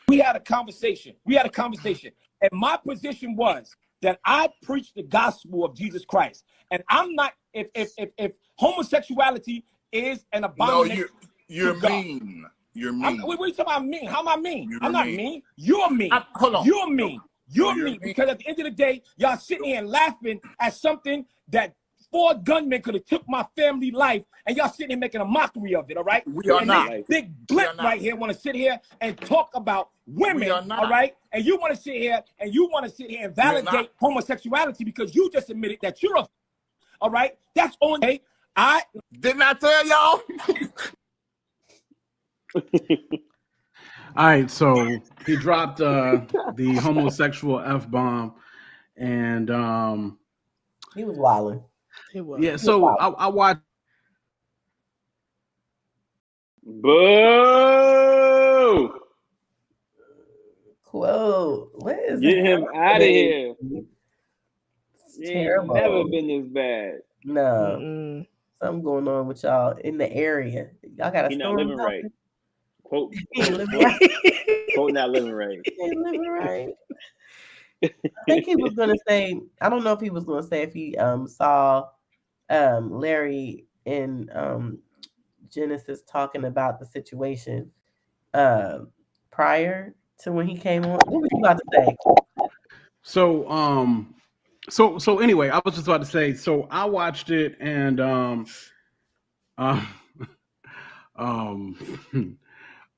We had a conversation. And my position was that I preach the gospel of Jesus Christ. And I'm not, if homosexuality is an abomination. No, you're mean. You're mean. What are you talking about mean? How am I mean? You're I'm not mean. You're mean. Hold on. You're mean. You're mean. Because at the end of the day, y'all sitting here and laughing at something that 4 gunmen could have took my family life, and y'all sitting here making a mockery of it, all right? We are not. This big blip right here want to sit here and talk about women, all right? And you want to sit here and validate homosexuality because you just admitted that you're a, all right? That's on day. I didn't I tell y'all? All right, so he dropped the homosexual F-bomb, and he was wilding. Yeah, so I watched. Boo! Whoa! What is Get him out of here. Terrible. Never been this bad. No, something going on with y'all in the area. Y'all got He not living right. Quote not living right. He ain't living right. I think he was gonna say. I don't know if he was gonna say if he saw Larry in Genesis talking about the situation prior to when he came on. What was you about to say? So anyway, I was just about to say. So I watched it, and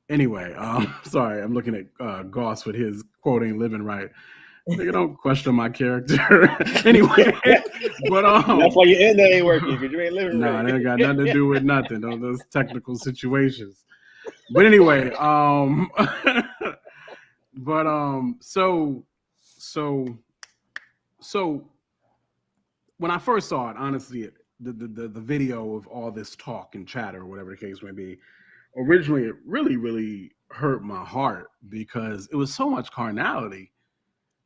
anyway, sorry, I'm looking at Goss with his quoting "living right." Nigga, don't question my character. Anyway, but that's why your internet ain't working because you ain't living right. No, that got nothing to do with nothing. Those technical situations. But anyway, so when I first saw it, honestly, the video of all this talk and chatter, or whatever the case may be, originally it really hurt my heart because it was so much carnality.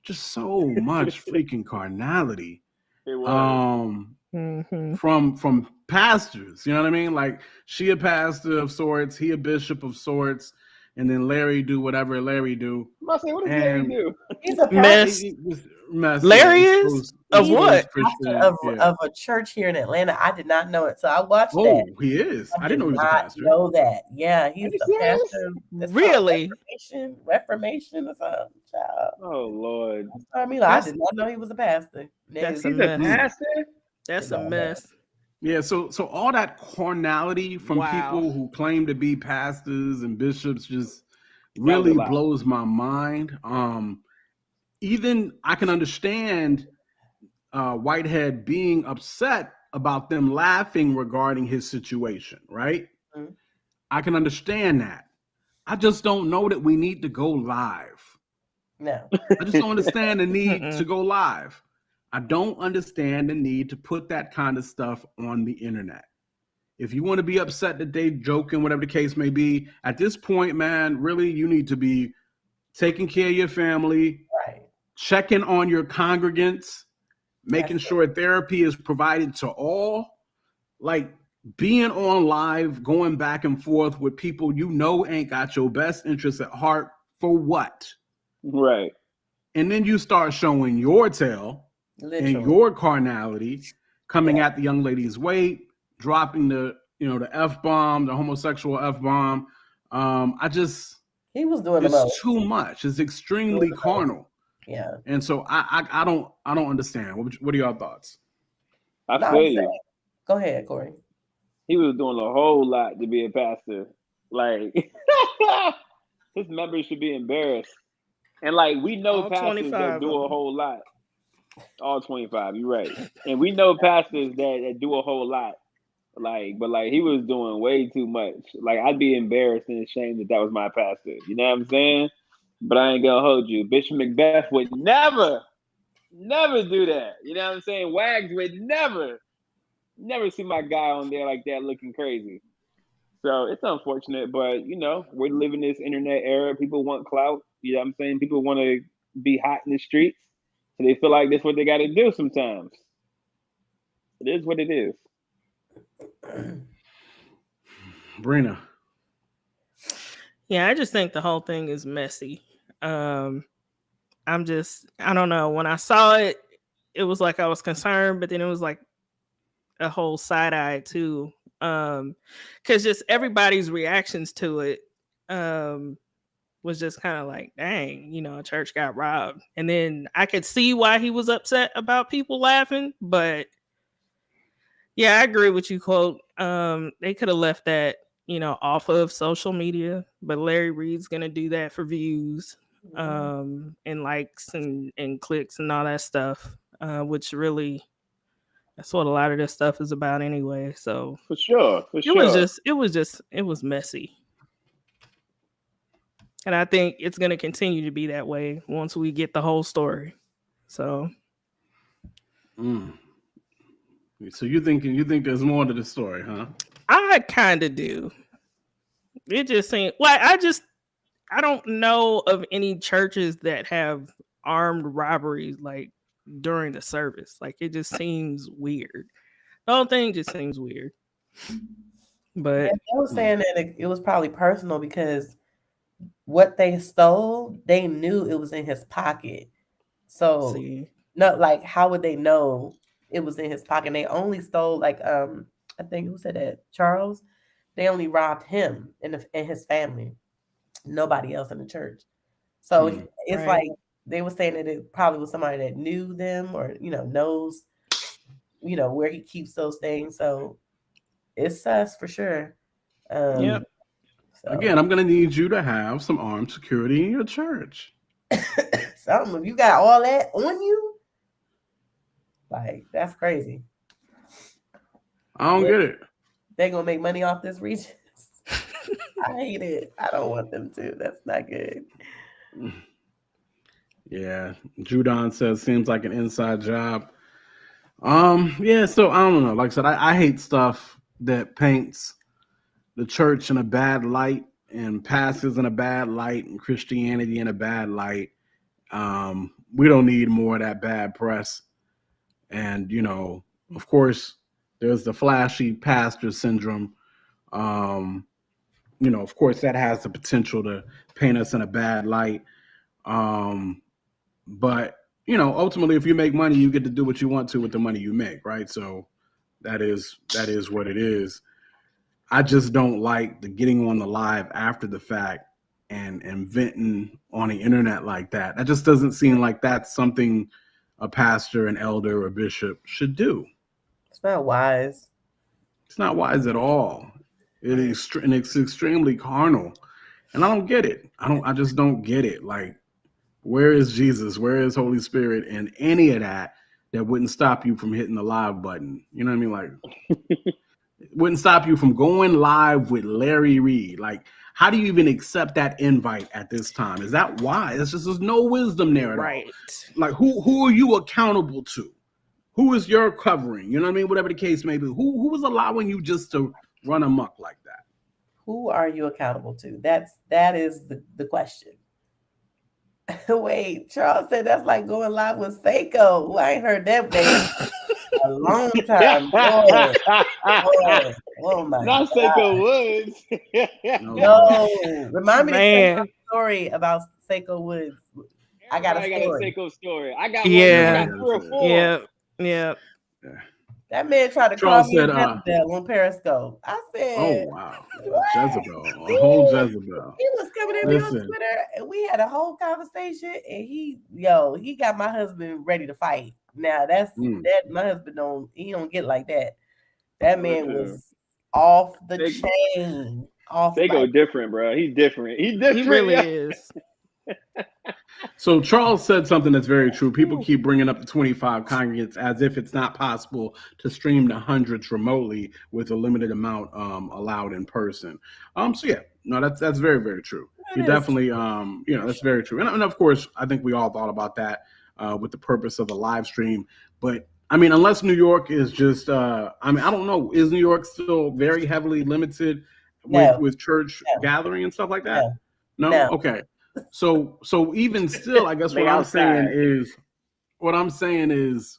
Just so much freaking carnality. It was. From pastors, you know what I mean? Like she a pastor of sorts, he a bishop of sorts, and then Larry do whatever Larry do. What does Larry do? He's a mess. Larry is of what? Of a church here in Atlanta. I did not know it, so I watched that. Oh, he is. I didn't know he was a pastor. Know that? Yeah, he's the pastor. Really? Reformation or something. Child. Oh Lord! I mean, I did not know he was a pastor. That's He's a pastor. That's a mess. Yeah, so all that carnality from people who claim to be pastors and bishops just really blows my mind. Even I can understand Whitehead being upset about them laughing regarding his situation, right? Mm-hmm. I can understand that. I just don't know that we need to go live. No. I just don't understand the need to go live. I don't understand the need to put that kind of stuff on the internet. If you want to be upset that they joking, whatever the case may be, at this point, man, really, you need to be taking care of your family, right, checking on your congregants, making sure therapy is provided to all, like being on live, going back and forth with people you know ain't got your best interests at heart for what? Right. And then you start showing your tail and your carnality, coming at the young lady's weight, dropping the F-bomb, the homosexual F-bomb. He was doing it's too much. It's extremely carnal. Yeah. And so I don't understand. What are your thoughts? I feel you. Go ahead, Corey. He was doing a whole lot to be a pastor. Like his members should be embarrassed. And like we know pastors that do a whole lot. All 25, you're right. And we know pastors that do a whole lot. But he was doing way too much. Like I'd be embarrassed and ashamed that was my pastor. You know what I'm saying? But I ain't gonna hold you. Bishop Macbeth would never do that. You know what I'm saying? Wags would never Never see my guy on there like that looking crazy. So it's unfortunate, but we're living this internet era. People want clout. You know what I'm saying? People want to be hot in the streets. So they feel like that's what they got to do sometimes. It is what it is. Brina. Yeah, I just think the whole thing is messy. I don't know. When I saw it, it was like I was concerned, but then it was like a whole side eye too. Because just everybody's reactions to it was just kind of like, dang, a church got robbed. And then I could see why he was upset about people laughing, but yeah, I agree with you, Quote. They could have left that, off of social media, but Larry Reid's gonna do that for views, and likes and clicks and all that stuff, which really that's what a lot of this stuff is about anyway. So for sure. It was messy. And I think it's going to continue to be that way once we get the whole story. So. So you think there's more to the story, huh? I kind of do. It just seems I don't know of any churches that have armed robberies like during the service. Like it just seems weird. The whole thing just seems weird. But they were saying that it was probably personal because what they stole, they knew it was in his pocket. So how would they know it was in his pocket? They only stole I think who said that? Charles. They only robbed him and his family, nobody else in the church. So it's like they were saying that it probably was somebody that knew them or knows where he keeps those things. So it's sus for sure. Yep. So. Again, I'm gonna need you to have some armed security in your church. Something if you got all that on you, like that's crazy. I don't get it. They gonna make money off this region. I hate it. I don't want them to. That's not good. Yeah, Judon says seems like an inside job. Yeah. So I don't know. Like I said, I hate stuff that paints the church in a bad light and pastors in a bad light and Christianity in a bad light. We don't need more of that bad press. And, of course, there's the flashy pastor syndrome. Of course, that has the potential to paint us in a bad light. But, ultimately, if you make money, you get to do what you want to with the money you make, right? So that is what it is. I just don't like the getting on the live after the fact and venting on the internet like that. That just doesn't seem like that's something a pastor, an elder, or bishop should do. It's not wise. It's not wise at all. It's extremely carnal, and I don't get it. I just don't get it. Like, where is Jesus? Where is Holy Spirit? And any of that wouldn't stop you from hitting the live button. You know what I mean? Like, it wouldn't stop you from going live with Larry Reid. Like, how do you even accept that invite at this time? Is that wise? It's just there's no wisdom there at all. Like, who are you accountable to? Who is your covering? You know what I mean? Whatever the case may be. Who was allowing you just to run amok like that? Who are you accountable to? That is the question. Wait, Charles said that's like going live with Seiko. I ain't heard that name a long time. Boy. Oh my Not God. Seiko Woods. No. Remind me to tell you a story about Seiko Woods. I got a Seiko story. I got one. I got 3 or 4. Yeah. That man tried to call me Jezebel on Periscope. I said, "Oh wow, Jezebel, a whole Jezebel." He was coming at me on Twitter, and we had a whole conversation. And he got my husband ready to fight. Now that my husband don't get like that. That man was off the chain. They go different, bro. He's different. He really is. So Charles said something that's very true. People keep bringing up the 25 congregants as if it's not possible to stream the hundreds remotely with a limited amount allowed in person. So yeah, no, that's very, very true. You definitely, that's very true. And of course, I think we all thought about that with the purpose of the live stream. But I mean, unless New York is just, I don't know. Is New York still very heavily limited with church gathering and stuff like that? No? Okay. So even still, I guess what I'm saying is,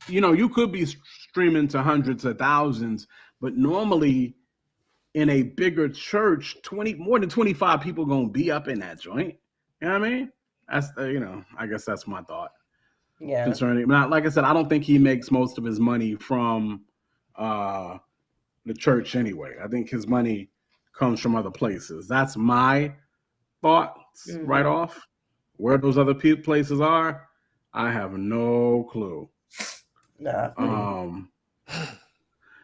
you could be streaming to hundreds of thousands, but normally in a bigger church, more than 25 people gonna be up in that joint. You know what I mean? That's I guess that's my thought. Yeah. Concerning, like I said, I don't think he makes most of his money from the church anyway. I think his money comes from other places. That's my thoughts right off. Where those other places are, I have no clue. Nah.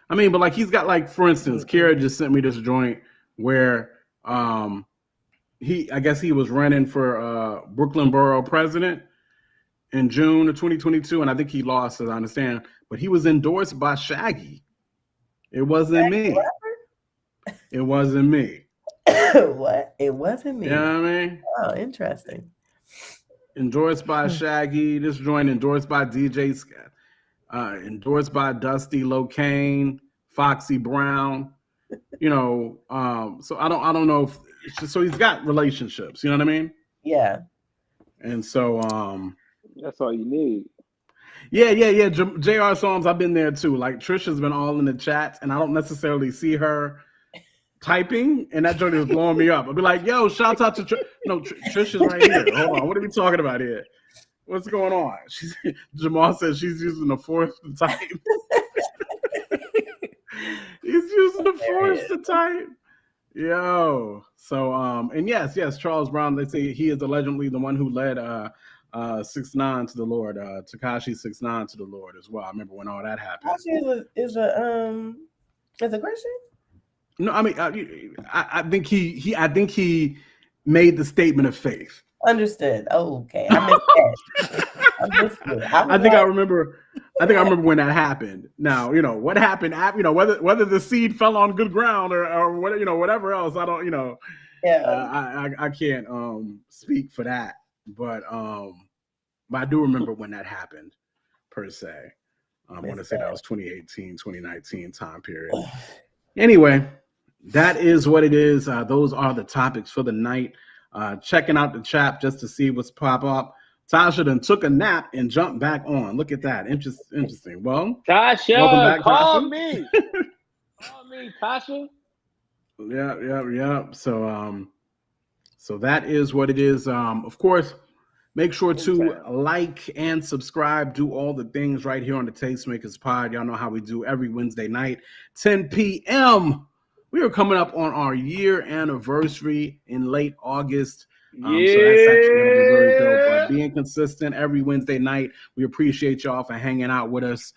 I mean, but like he's got, like, for instance, Kira just sent me this joint where I guess he was running for Brooklyn Borough president in June of 2022, and I think he lost, as I understand. But he was endorsed by Shaggy. It wasn't me. It wasn't me. What? It wasn't me. You know what I mean? Oh, interesting. Endorsed by Shaggy. This joint endorsed by DJ Scott. Endorsed by Dusty Locane, Foxy Brown. So I don't know if so he's got relationships. You know what I mean? Yeah. And so that's all you need. Yeah. JR Psalms, I've been there too. Like Trisha's been all in the chats, and I don't necessarily see her typing, and that joint is blowing me up. I'll be like, yo, shout out to Trisha's right here. Hold on, what are we talking about here? What's going on? Jamal says she's using the force to type. He's using the force to type. Yo. So and yes, Charles Brown, they say he is allegedly the one who led 6ix9ine to the Lord, Tekashi 6ix9ine to the Lord as well. I remember when all that happened. Tekashi is a Christian? No, I mean I think he made the statement of faith. Understood. Oh, okay. I missed that. I think I remember when that happened. Now, what happened after, whether the seed fell on good ground or whatever else, I don't, I can't speak for that. But I do remember when that happened per se. I want to say that was 2018, 2019 time period. Anyway, that is what it is. Those are the topics for the night. Checking out the chat just to see what's pop up. Tasha then took a nap and jumped back on. Look at that. Interesting. Well, Tasha, welcome back, call Tasha. me. Call me, Tasha. Yeah. So that is what it is. Of course, make sure to like and subscribe. Do all the things right here on the Tastemakers Pod. Y'all know how we do every Wednesday night, 10 p.m. We are coming up on our year anniversary in late August. So that's actually going to be very dope. Being consistent every Wednesday night. We appreciate y'all for hanging out with us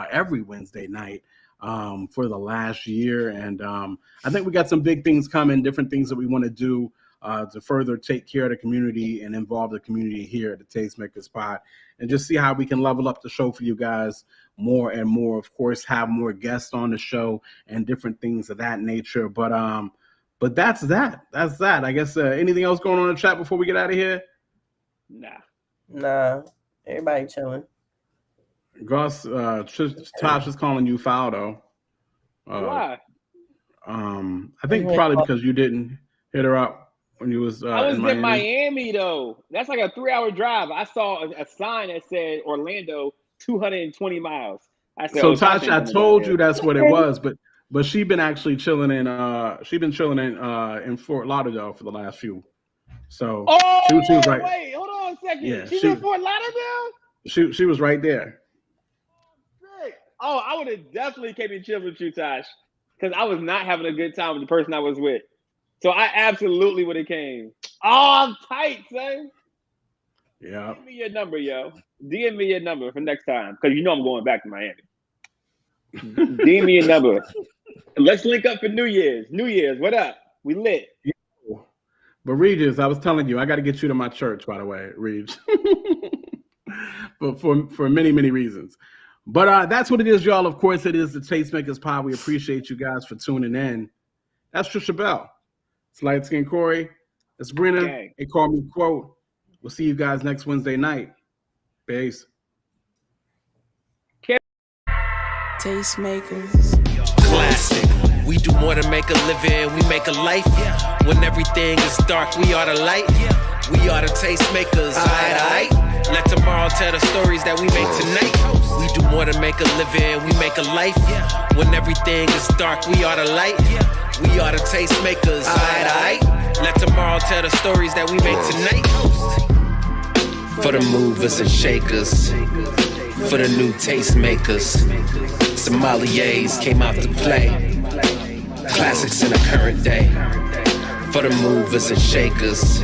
every Wednesday night for the last year. And I think we got some big things coming, different things that we want to do to further take care of the community and involve the community here at the Tastemakers Pod, and just see how we can level up the show for you guys more and more. Of course, have more guests on the show and different things of that nature. But that's that. I guess anything else going on in the chat before we get out of here? Nah. Everybody chilling. Gus, Tasha's calling you foul though. Why? I think probably because you didn't hit her up when you was. I was in Miami though. That's like a 3-hour drive. I saw a sign that said Orlando 220 miles. I said, so Tasha, I told you that's what it was, but she's been actually chilling in. In Fort Lauderdale for the last few. So she was right. Wait, hold on a second. Yeah, she's in Fort Lauderdale. She was right there. Oh, I would have definitely came and chilled with you, Tosh, because I was not having a good time with the person I was with. So I absolutely would have came. Oh, I'm tight, son. Yeah. Give me your number, yo. DM me your number for next time, because I'm going back to Miami. DM me your number. Let's link up for New Year's. New Year's, what up? We lit. But Regis, I was telling you, I got to get you to my church, by the way, Regis. But for many, many reasons. But that's what it is, y'all. Of course, it is the Tastemakers Pod. We appreciate you guys for tuning in. That's Trisha Bell. It's Light Skin Corey. It's Brenna. Okay. They call me Quote. We'll see you guys next Wednesday night. Peace. Tastemakers. Classic. We do more than make a living, we make a life. When everything is dark, we are the light. We are the tastemakers, aight. Let tomorrow tell the stories that we make tonight. We do more than make a living, we make a life. When everything is dark, we are the light. We are the tastemakers, aight. Let tomorrow tell the stories that we make tonight. For the movers and shakers, for the new tastemakers, sommeliers came out to play. Classics in the current day. For the movers and shakers,